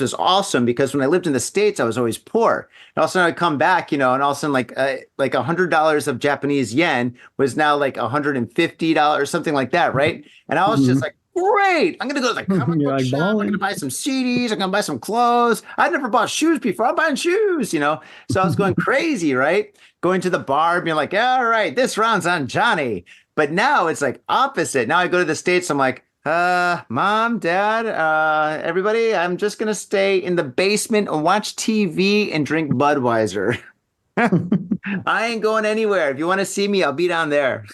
S2: was awesome because when I lived in the States, I was always poor. And all of a sudden I'd come back, and all of a sudden like $100 of Japanese yen was now like $150, something like that, right? And I was just
S3: Mhm.
S2: like, great. I'm gonna go to the comic
S3: You're
S2: book
S3: like
S2: shop. I'm gonna
S3: balling.
S2: buy some CDs. I'm gonna buy some clothes. I'd never bought shoes before. I'm buying shoes. So I was going crazy, right? Going to the bar, being like, all right, this round's on Johnny. But now it's like opposite. Now I go to the States, I'm like, mom, dad, everybody, I'm just gonna stay in the basement and watch TV and drink Budweiser. I ain't going anywhere. If you want to see me, I'll be down there.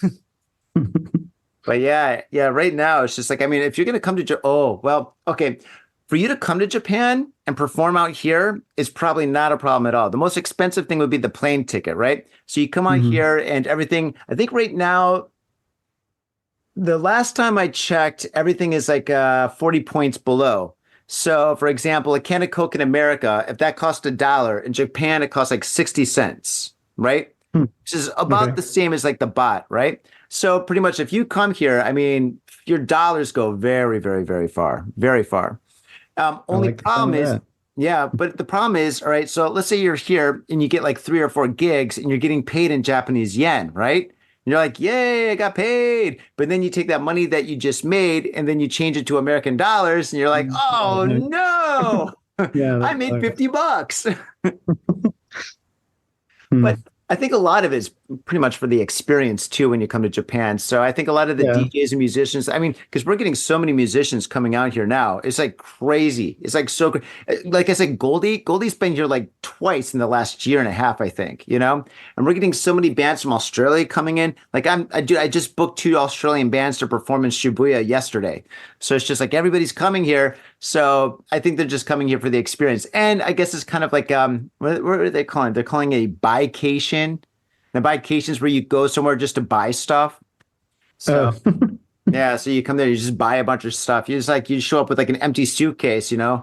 S2: But yeah, yeah, right now it's just like, I mean, if you're going to come to oh, well, okay. For you to come to Japan and perform out here is probably not a problem at all. The most expensive thing would be the plane ticket, right? So you come out
S3: Mhm.
S2: here and everything. I think right now, the last time I checked, everything is like 40 points below. So, for example, a can of Coke in America, if that cost $1, in Japan it costs like 60 cents, right?
S3: Hmm.
S2: Which is about
S3: Okay.
S2: the same as like the bot, right? So pretty much if you come here, I mean, your dollars go very, very, very far, very far.
S3: I
S2: Only
S3: like the sound
S2: problem
S3: of
S2: is,
S3: that.
S2: yeah, but the problem is, all right, so let's say you're here and you get like 3 or 4 gigs and you're getting paid in Japanese yen, right? And you're like, yay, I got paid. But then you take that money that you just made and then you change it to American dollars and you're like,
S3: Yeah,
S2: oh no,
S3: yeah,
S2: I
S3: that
S2: made
S3: sucks.
S2: $50. But
S3: Hmm.
S2: I think a lot of it is pretty much for the experience too when you come to Japan. So I think a lot of the
S3: Yeah.
S2: DJs and musicians, I mean, because we're getting so many musicians coming out here now. It's like crazy. It's like so like I said, Goldie's been here like twice in the last year and a half, I think. And we're getting so many bands from Australia coming in. Like I just booked 2 Australian bands to perform in Shibuya yesterday. So it's just like everybody's coming here. So I think they're just coming here for the experience. And I guess it's kind of like what are they calling it? They're calling it a buycation. And a buycation is where you go somewhere just to buy stuff. So
S3: Oh.
S2: yeah, so you come there, you just buy a bunch of stuff. You show up with like an empty suitcase. I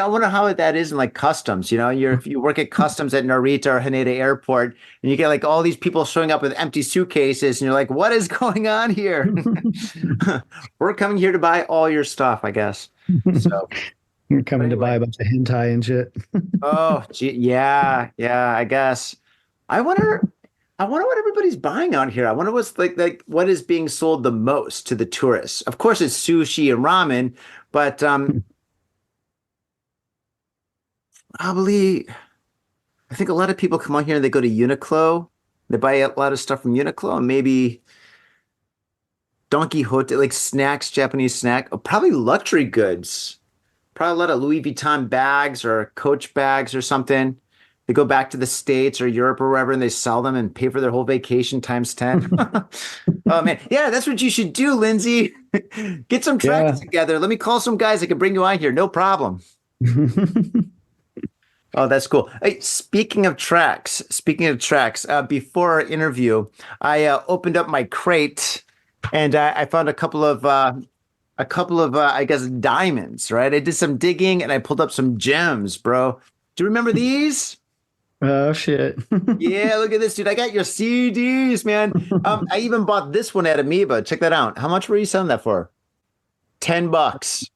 S2: wonder how that is in like customs. If you work at customs at Narita or Haneda Airport, and you get like all these people showing up with empty suitcases, and you're like, what is going on here? We're coming here to buy all your stuff, I guess. So,
S3: You're
S2: but
S3: coming to buy
S2: anyway.
S3: a bunch of hentai and shit.
S2: Oh, gee, yeah, yeah, I guess. I wonder, I wonder what everybody's buying out here. I wonder what's like what is being sold the most to the tourists. Of course, it's sushi and ramen, but probably I think a lot of people come out here and they go to Uniqlo. They buy a lot of stuff from Uniqlo and maybe Don Quixote, like snacks, Japanese snack, probably luxury goods. Probably a lot of Louis Vuitton bags or Coach bags or something. They go back to the States or Europe or wherever and they sell them and pay for their whole vacation times 10. Oh man. Yeah, that's what you should do, Lindsay. Get some tracks
S3: Yeah.
S2: together. Let me call some guys that can bring you out here. No problem. Oh, that's cool. Hey, speaking of tracks, before our interview, I opened up my crate and I found a couple of I guess diamonds, right? I did some digging and I pulled up some gems, bro. Do you remember these?
S3: Oh shit.
S2: Yeah, look at this, dude. I got your CDs, man. I even bought this one at Amoeba. Check that out. How much were you selling that for? $10.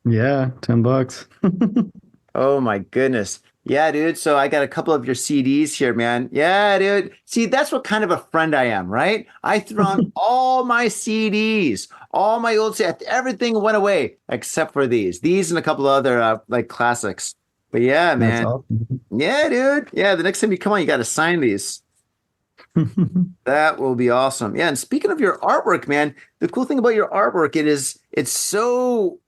S3: Yeah, $10.
S2: Oh my goodness. Yeah, dude. So I got a couple of your CDs here, man. Yeah, dude. See, that's what kind of a friend I am, right? I threw on all my CDs, all my old CDs. Everything went away except for these. These and a couple of other like classics. But yeah,
S3: That's
S2: man.
S3: awesome.
S2: Yeah, dude. Yeah, the next time you come on, you got to sign these. That will be awesome. Yeah, and speaking of your artwork, man, the cool thing about your artwork, it's so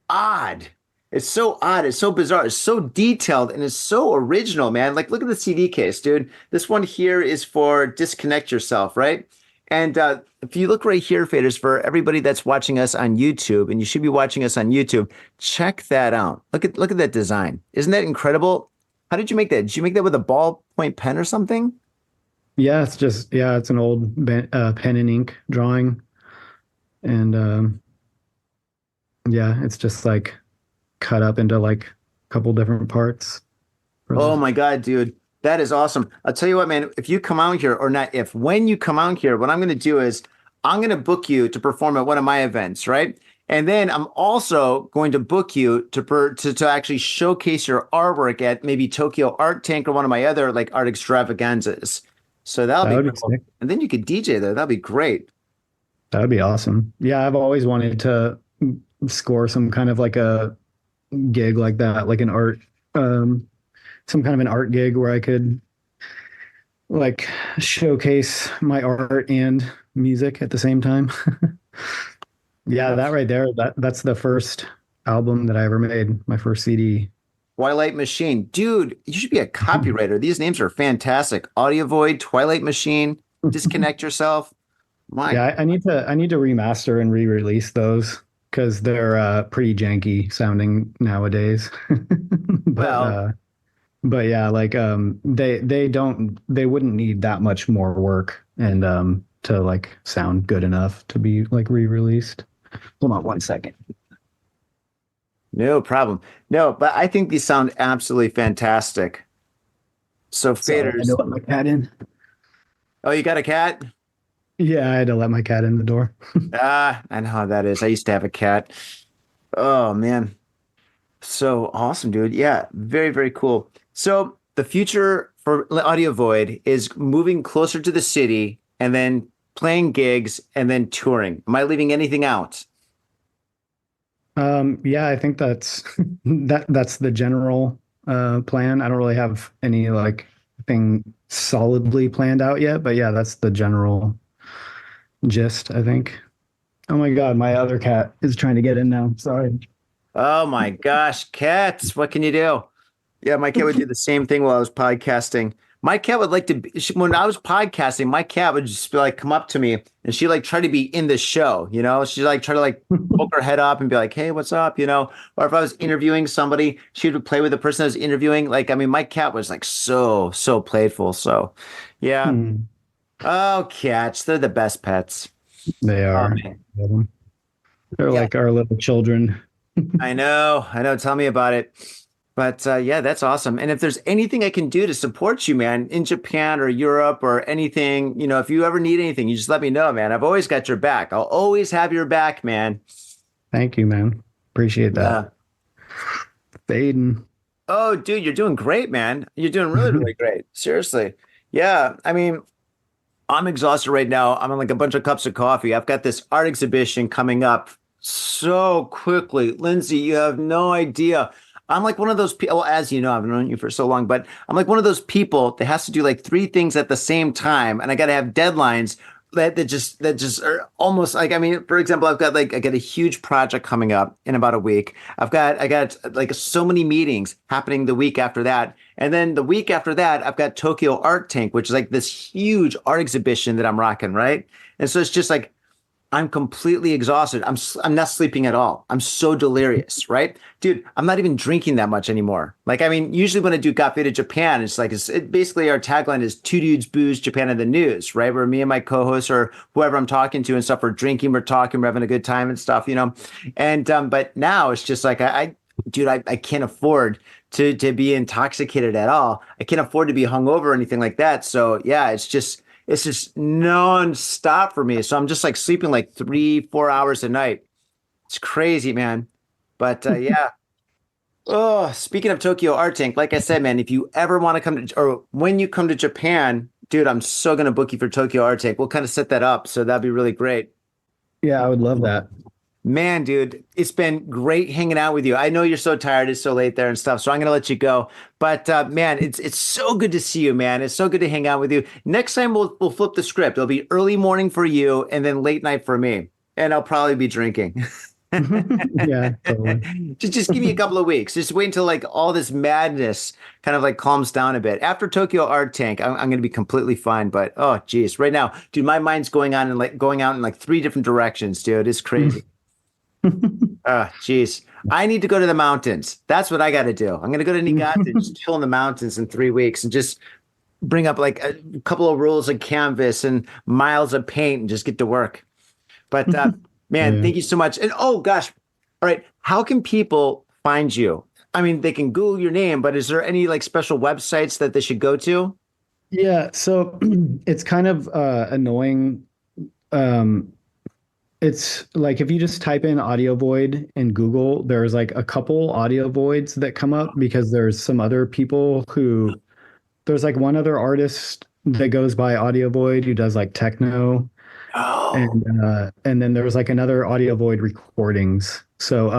S2: odd. It's so odd. It's so bizarre. It's so detailed and it's so original, man. Like, look at the CD case, dude. This one here is for Disconnect Yourself, right? And if you look right here, Faders, for everybody that's watching us on YouTube, and you should be watching us on YouTube, check that out. Look at that design. Isn't that incredible? How did you make that? Did you make that with a ballpoint pen or something?
S3: Yeah, it's an old pen and ink drawing, and yeah, it's just like cut up into like a couple different parts.
S2: Oh my God, dude. That is awesome. I'll tell you what, man, if you come out here, or not if, when you come out here, what I'm going to do is I'm going to book you to perform at one of my events, right? And then I'm also going to book you to actually showcase your artwork at maybe Tokyo Art Tank or one of my other like art extravaganzas. So that'll
S3: That
S2: be
S3: would be
S2: cool.
S3: sick.
S2: And then you could DJ there. That'll be great.
S3: That would be awesome. Yeah, I've always wanted to score some kind of like a gig like that, like an art, some kind of an art gig where I could like showcase my art and music at the same time. Yeah, that right there, that's the first album that I ever made, my first CD.
S2: Twilight Machine. Dude, you should be a copywriter. These names are fantastic. AudioVoid, Twilight Machine, Disconnect Yourself. My,
S3: Yeah, I need to remaster and re-release those because they're pretty janky sounding nowadays. But
S2: well,
S3: but yeah, like they wouldn't need that much more work and to like sound good enough to be like re-released. Hold on one second.
S2: no problem. No, but I think these sound absolutely fantastic. So
S3: Sorry, I had to
S2: faders.
S3: let my cat in.
S2: Oh, you got a cat?
S3: Yeah, I had to let my cat in the door.
S2: Ah, I know how that is. I used to have a cat. Oh man. So awesome, dude. Yeah, very, very cool. So the future for Audio Void is moving closer to the city and then playing gigs and then touring. Am I leaving anything out?
S3: Yeah, I think that's the general plan. I don't really have any like thing solidly planned out yet, but yeah, that's the general gist, I think. Oh my God, my other cat is trying to get in now. Sorry.
S2: Oh my gosh, cats. What can you do? Yeah, my cat would do the same thing while I was podcasting. My cat would like to be, when I was podcasting, my cat would just be like, come up to me and she like try to be in the show, you know? She like try to like poke her head up and be like, hey, what's up? You know? Or if I was interviewing somebody, she would play with the person I was interviewing. Like, I mean, my cat was like so playful. So yeah.
S3: Hmm,
S2: Oh, cats, they're the best pets.
S3: they
S2: Oh
S3: are.
S2: man.
S3: They're
S2: Yeah,
S3: like our little children.
S2: I know. I know. Tell me about it. But yeah, that's awesome. And if there's anything I can do to support you, man, in Japan or Europe or anything, you know, if you ever need anything, you just let me know, man. I've always got your back. I'll always have your back, man.
S3: Thank you, man. Appreciate that.
S2: Yeah.
S3: Faden.
S2: Oh, dude, you're doing great, man. You're doing really, really great. Seriously. Yeah. I mean, I'm exhausted right now. I'm on like a bunch of cups of coffee. I've got this art exhibition coming up so quickly. Lindsay, you have no idea. I'm like one of those people, well, as you know, I've known you for so long, but I'm like one of those people that has to do like three things at the same time. And I got to have deadlines that just are almost like, I mean, for example, I got a huge project coming up in about a week. I got like so many meetings happening the week after that. And then the week after that, I've got Tokyo Art Tank, which is like this huge art exhibition that I'm rocking, right? And so it's just like I'm completely exhausted. I'm not sleeping at all. I'm so delirious, right? Dude, I'm not even drinking that much anymore. Like, I mean, usually when I do Got Faded Japan, it's like, basically our tagline is two dudes, booze, Japan in the news, right? Where me and my co-hosts or whoever I'm talking to and stuff, we're drinking, we're talking, we're having a good time and stuff, you know? And, but now it's just like, dude, I can't afford to be intoxicated at all. I can't afford to be hungover or anything like that. So yeah, it's just nonstop for me. So I'm just like sleeping like 3-4 hours a night. It's crazy, man. But yeah. Oh, speaking of Tokyo Art Tank, like I said, man, if you ever want to come to, or when you come to Japan, dude, I'm so gonna book you for Tokyo Art Tank. We'll kind of set that up. So that'd be really great.
S3: Yeah, I would love that.
S2: Man, dude, it's been great hanging out with you. I know you're so tired, it's so late there and stuff, so I'm gonna let you go. But man, it's so good to see you, man. It's so good to hang out with you. Next time we'll flip the script. It'll be early morning for you and then late night for me, and I'll probably be drinking.
S3: Yeah, totally.
S2: Just give me a couple of weeks. Just wait until like all this madness kind of like calms down a bit. After Tokyo Art Tank, I'm going to be completely fine. But oh, geez, right now, dude, my mind's going out in like three different directions, dude. It's crazy. Oh, geez. I need to go to the mountains. That's what I got to do. I'm going to go to Niigata, just chill in the mountains in 3 weeks and just bring up like a couple of rolls of canvas and miles of paint and just get to work. But man,
S3: Yeah.
S2: thank you so much. And oh gosh, all right, how can people find you? I mean, they can Google your name, but is there any like special websites that they should go to?
S3: Yeah, so it's kind of annoying. Um, it's like if you just type in audio void in Google, there's like a couple audio voids that come up because there's some other people who there's like one other artist that goes by audio void who does like techno,
S2: Oh,
S3: and then there was like another audio void recordings. So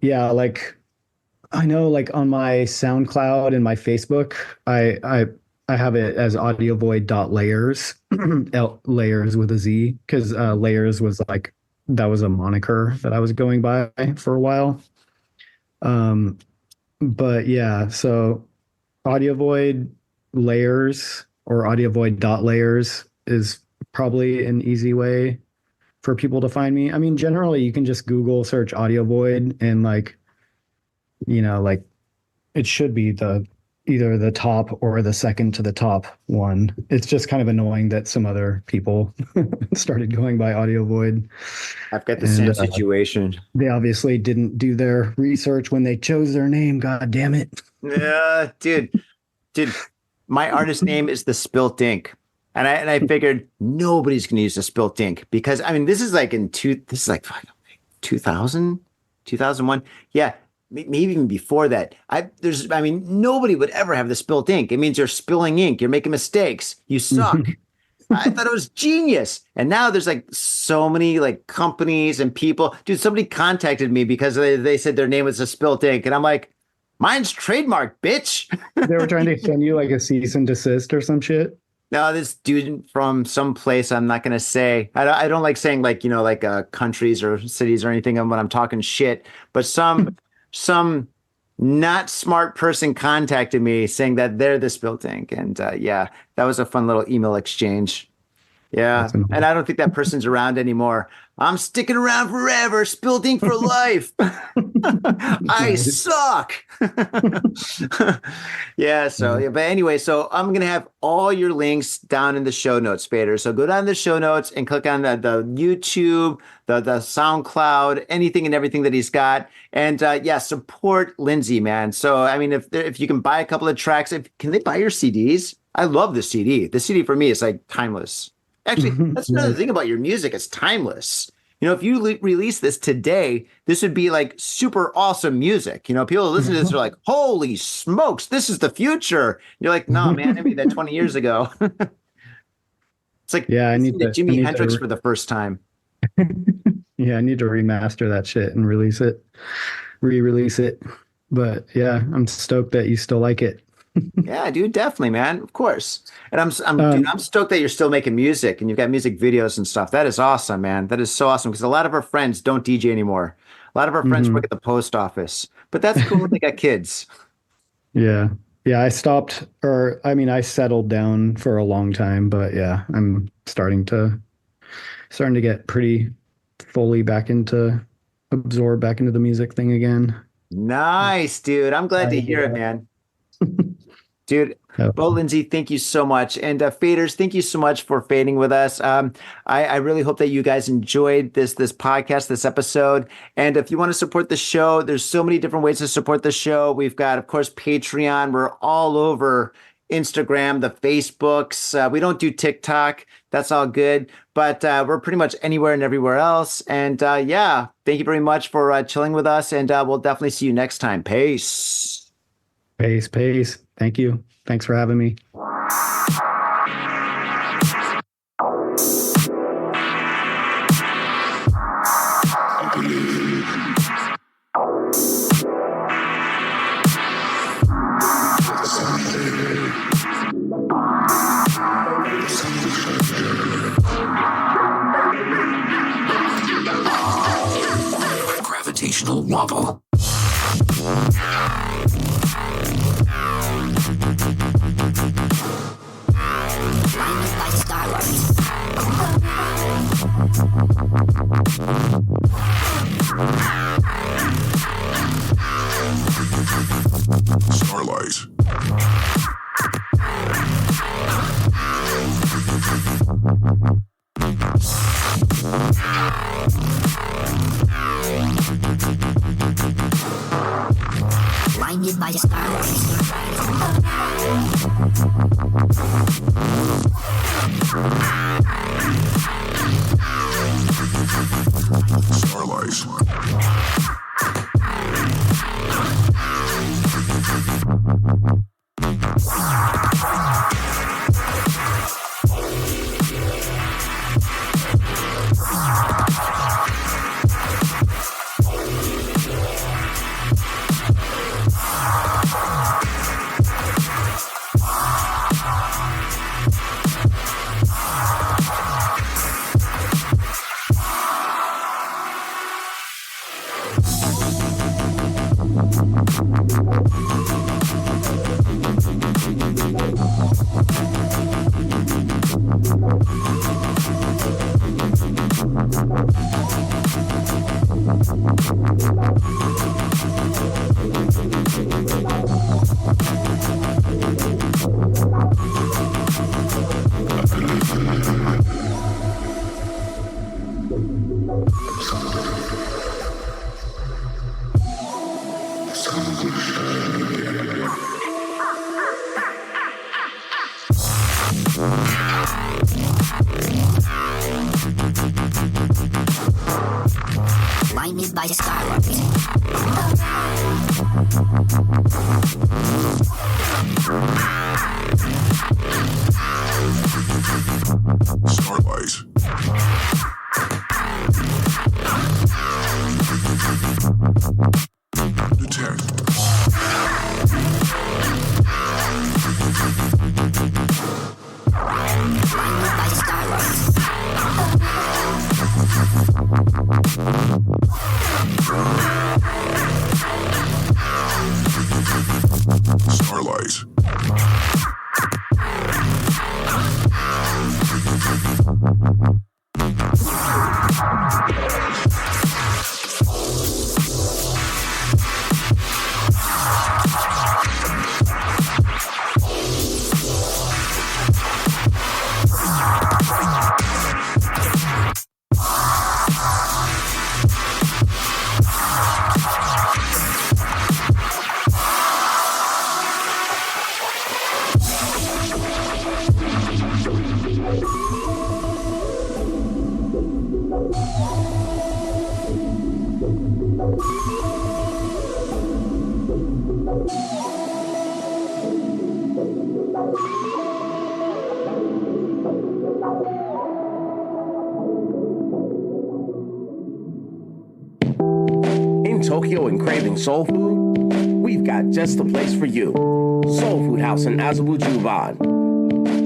S3: yeah, like I know like on my SoundCloud and my Facebook, I have it as audiovoid.layers, layers with a Z, because layers was like that was a moniker that I was going by for a while. Um, but yeah, so audiovoid layers or audiovoid.layers is probably an easy way for people to find me. I mean, generally you can just Google search audiovoid and like, like it should be the either the top or the second to the top one. It's just kind of annoying that some other people started going by Audio Void,
S2: I've got the
S3: and
S2: same situation.
S3: they obviously didn't do their research when they chose their name. God damn it!
S2: Yeah, dude, my artist name is the Spilt Ink. And I figured nobody's gonna use the Spilt Ink because I mean this is like 2000, 2001. Yeah, maybe even before that. I mean nobody would ever have the Spilt Ink. It means you're spilling ink, you're making mistakes, you suck. I thought it was genius. And now there's like so many like companies and people. Dude, somebody contacted me because they said their name was a Spilt Ink. And I'm like, mine's trademark, bitch.
S3: They were trying to send you like a cease and desist or some shit.
S2: No, this dude from some place I'm not gonna say. I don't like saying like like countries or cities or anything when I'm talking shit. But some not smart person contacted me saying that they're the Spilt Ink, and yeah, that was a fun little email exchange. Yeah,
S3: That's
S2: and
S3: annoying.
S2: I don't think that person's around anymore. I'm sticking around forever, Spilt Ink for life. I
S3: Nice.
S2: suck. Yeah, so
S3: Yeah.
S2: yeah, but anyway, so I'm gonna have all your links down in the show notes, Fader. So go down to the show notes and click on the YouTube, the SoundCloud, anything and everything that he's got. And yeah, support Lindsay, man. So I mean, if you can buy a couple of tracks, can they buy your CDs? I love the CD. The CD for me is like timeless. Actually, that's another
S3: Nice.
S2: thing about your music. It's timeless. If you release this today, this would be like super awesome music. People listen to this are like, holy smokes, this is the future. You're like, no, man, I made that 20 years ago. It's like
S3: Yeah,
S2: listening to
S3: I
S2: Jimi
S3: need
S2: Hendrix
S3: to
S2: for the first time.
S3: yeah, I need to remaster that shit and release it, re-release it. But yeah, I'm stoked that you still like it.
S2: Yeah, dude, definitely, man. Of course. And dude,
S3: Um,
S2: I'm stoked that you're still making music and you've got music videos and stuff. That is awesome, man. That is so awesome because a lot of our friends don't DJ anymore. A lot of our friends work
S3: mhm.
S2: at the post office, but that's cool when they got kids.
S3: Yeah. Yeah, I stopped or I mean I settled down for a long time, but yeah, I'm starting to get pretty fully back into absorb back into the music thing again.
S2: Nice, dude. I'm glad to
S3: Excited
S2: hear it,
S3: about
S2: man. Dude,
S3: it.
S2: well, Lindsay, thank you so much. And faders, thank you so much for fading with us. I really hope that you guys enjoyed this podcast, this episode. And if you want to support the show, there's so many different ways to support the show. We've got, of course, Patreon. We're all over Instagram, the Facebooks. We don't do TikTok. That's all good. But we're pretty much anywhere and everywhere else. And yeah, thank you very much for chilling with us. And we'll definitely see you next time. Peace.
S3: Pace, pace. Thank you. Thanks for having me.
S1: level. Blinded by starlight.
S4: Starlight.
S1: Blinded by starlight.
S4: Starlight.
S1: Blinded by starlight.
S4: Starlight. Detect.
S1: Blinded by starlight.
S4: Starlight.
S5: In Tokyo and craving soul food? We've got just the place for you. Soul Food House in Azabu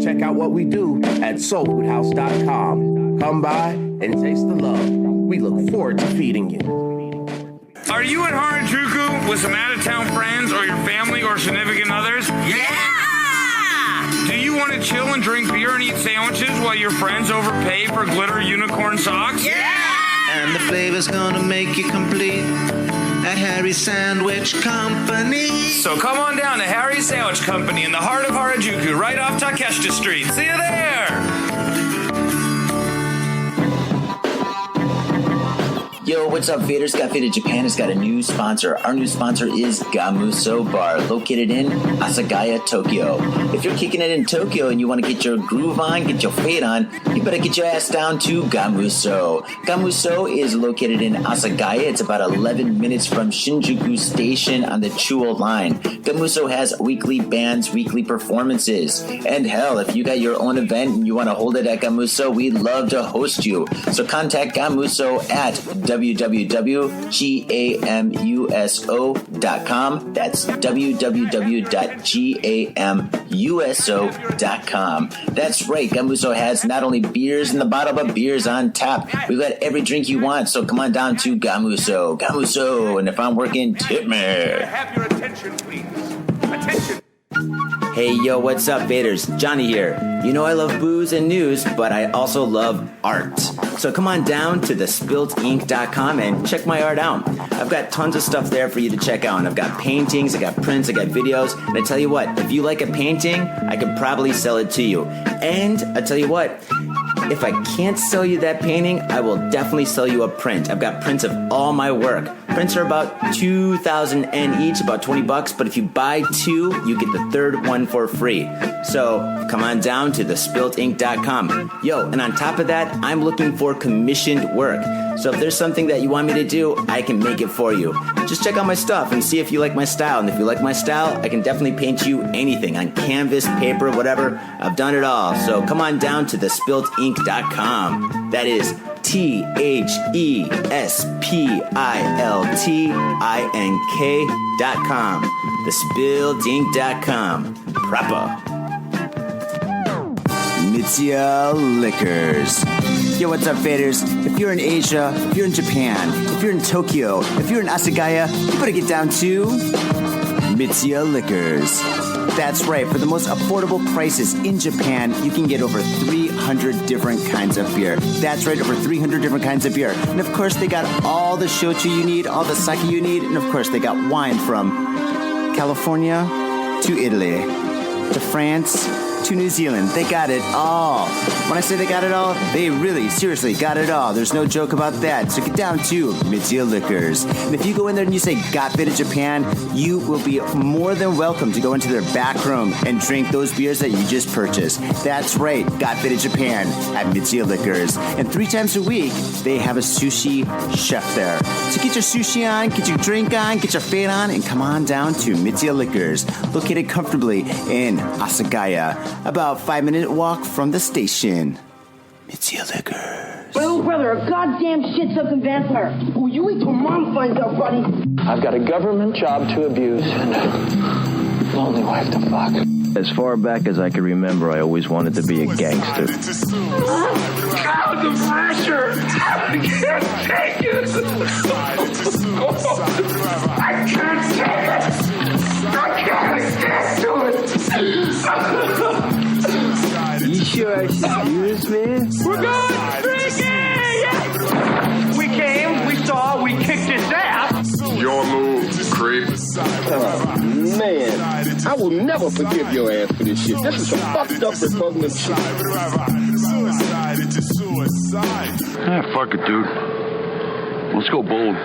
S5: Check out what we do at soulfoodhouse.com. Come by and taste the love. We look forward to feeding you.
S6: Are you in Harajuku with some out-of-town friends or your family or significant others?
S1: Yeah!
S6: Do you want to chill and drink beer and eat sandwiches while your friends overpay for glitter unicorn socks?
S1: Yeah!
S7: And the flavor's gonna make you complete at Harry's Sandwich Company.
S6: So come on down to Harry's Sandwich Company in the heart of Harajuku, right off Takeshita Street. See you there!
S8: Yo, what's up, Vader? Scott Vader Japan has got a new sponsor. Our new sponsor is Gamuso Bar, located in Asagaya, Tokyo. If you're kicking it in Tokyo and you want to get your groove on, get your fade on, you better get your ass down to Gamuso. Gamuso is located in Asagaya. It's about 11 minutes from Shinjuku Station on the Chuo line. Gamuso has weekly bands, weekly performances. And hell, if you got your own event and you want to hold it at Gamuso, we'd love to host you. So contact Gamuso at www.gamuso.com. That's www.gamuso.com. That's right. Gamuso has not only beers in the bottle, but beers on tap. We've got every drink you want, so come on down to Gamuso. Gamuso, and if I'm working, tip me.
S6: Have your attention, please. Attention.
S8: Hey, yo, what's up, Vaders? Johnny here. You know I love booze and news, but I also love art. So come on down to thespiltink.com and check my art out. I've got tons of stuff there for you to check out. I've got paintings, I got prints, I got videos. And I tell you what, if you like a painting, I could probably sell it to you. And I tell you what, if I can't sell you that painting, I will definitely sell you a print. I've got prints of all my work. Prints are about 2,000 N each, about $20, but if you buy two, you get the third one for free. So come on down to thespiltink.com. Yo, and on top of that, I'm looking for commissioned work. So if there's something that you want me to do, I can make it for you. Just check out my stuff and see if you like my style. And if you like my style, I can definitely paint you anything on canvas, paper, whatever. I've done it all. So come on down to thespiltink.com. That is THESPILTINK.com. Thespiltink.com. Proper. Mitsuya Liquors. Yo, what's up, faders? If you're in Asia, if you're in Japan, if you're in Tokyo, if you're in Asagaya, you better get down to Mitsuya Liquors. That's right. For the most affordable prices in Japan, you can get over 300 different kinds of beer. That's right, over 300 different kinds of beer. And of course, they got all the shochu you need, all the sake you need, and of course, they got wine from California to Italy to France to New Zealand. They got it all. When I say they got it all, they really, seriously got it all. There's no joke about that. So get down to Mitsuya Liquors. And if you go in there and you say, got fit in Japan, you will be more than welcome to go into their back room and drink those beers that you just purchased. That's right, got fit in Japan at Mitsuya Liquors. And 3 times a week, they have a sushi chef there. So get your sushi on, get your drink on, get your fade on, and come on down to Mitsuya Liquors, located comfortably in Asagaya, about 5-minute walk from the station. Mitsuya Liquors.
S9: Well, brother, a goddamn shit-sucking vampire. Oh, you wait till Mom finds out, buddy.
S10: I've got a government job to abuse and a lonely wife to fuck.
S11: As far back as I can remember, I always wanted to be a gangster.
S6: God, the pressure! I can't take it! I can't take it! I can't stand to it!
S11: You sure I should do this, man?
S6: We're going freaking! We came, we saw, we kicked his ass!
S4: Your move, creep.
S10: Oh, man. I will never forgive your ass for this shit. This is some fucked up repugnant shit.
S4: Suicide into suicide.
S11: Ah, fuck it, dude. Let's go bold.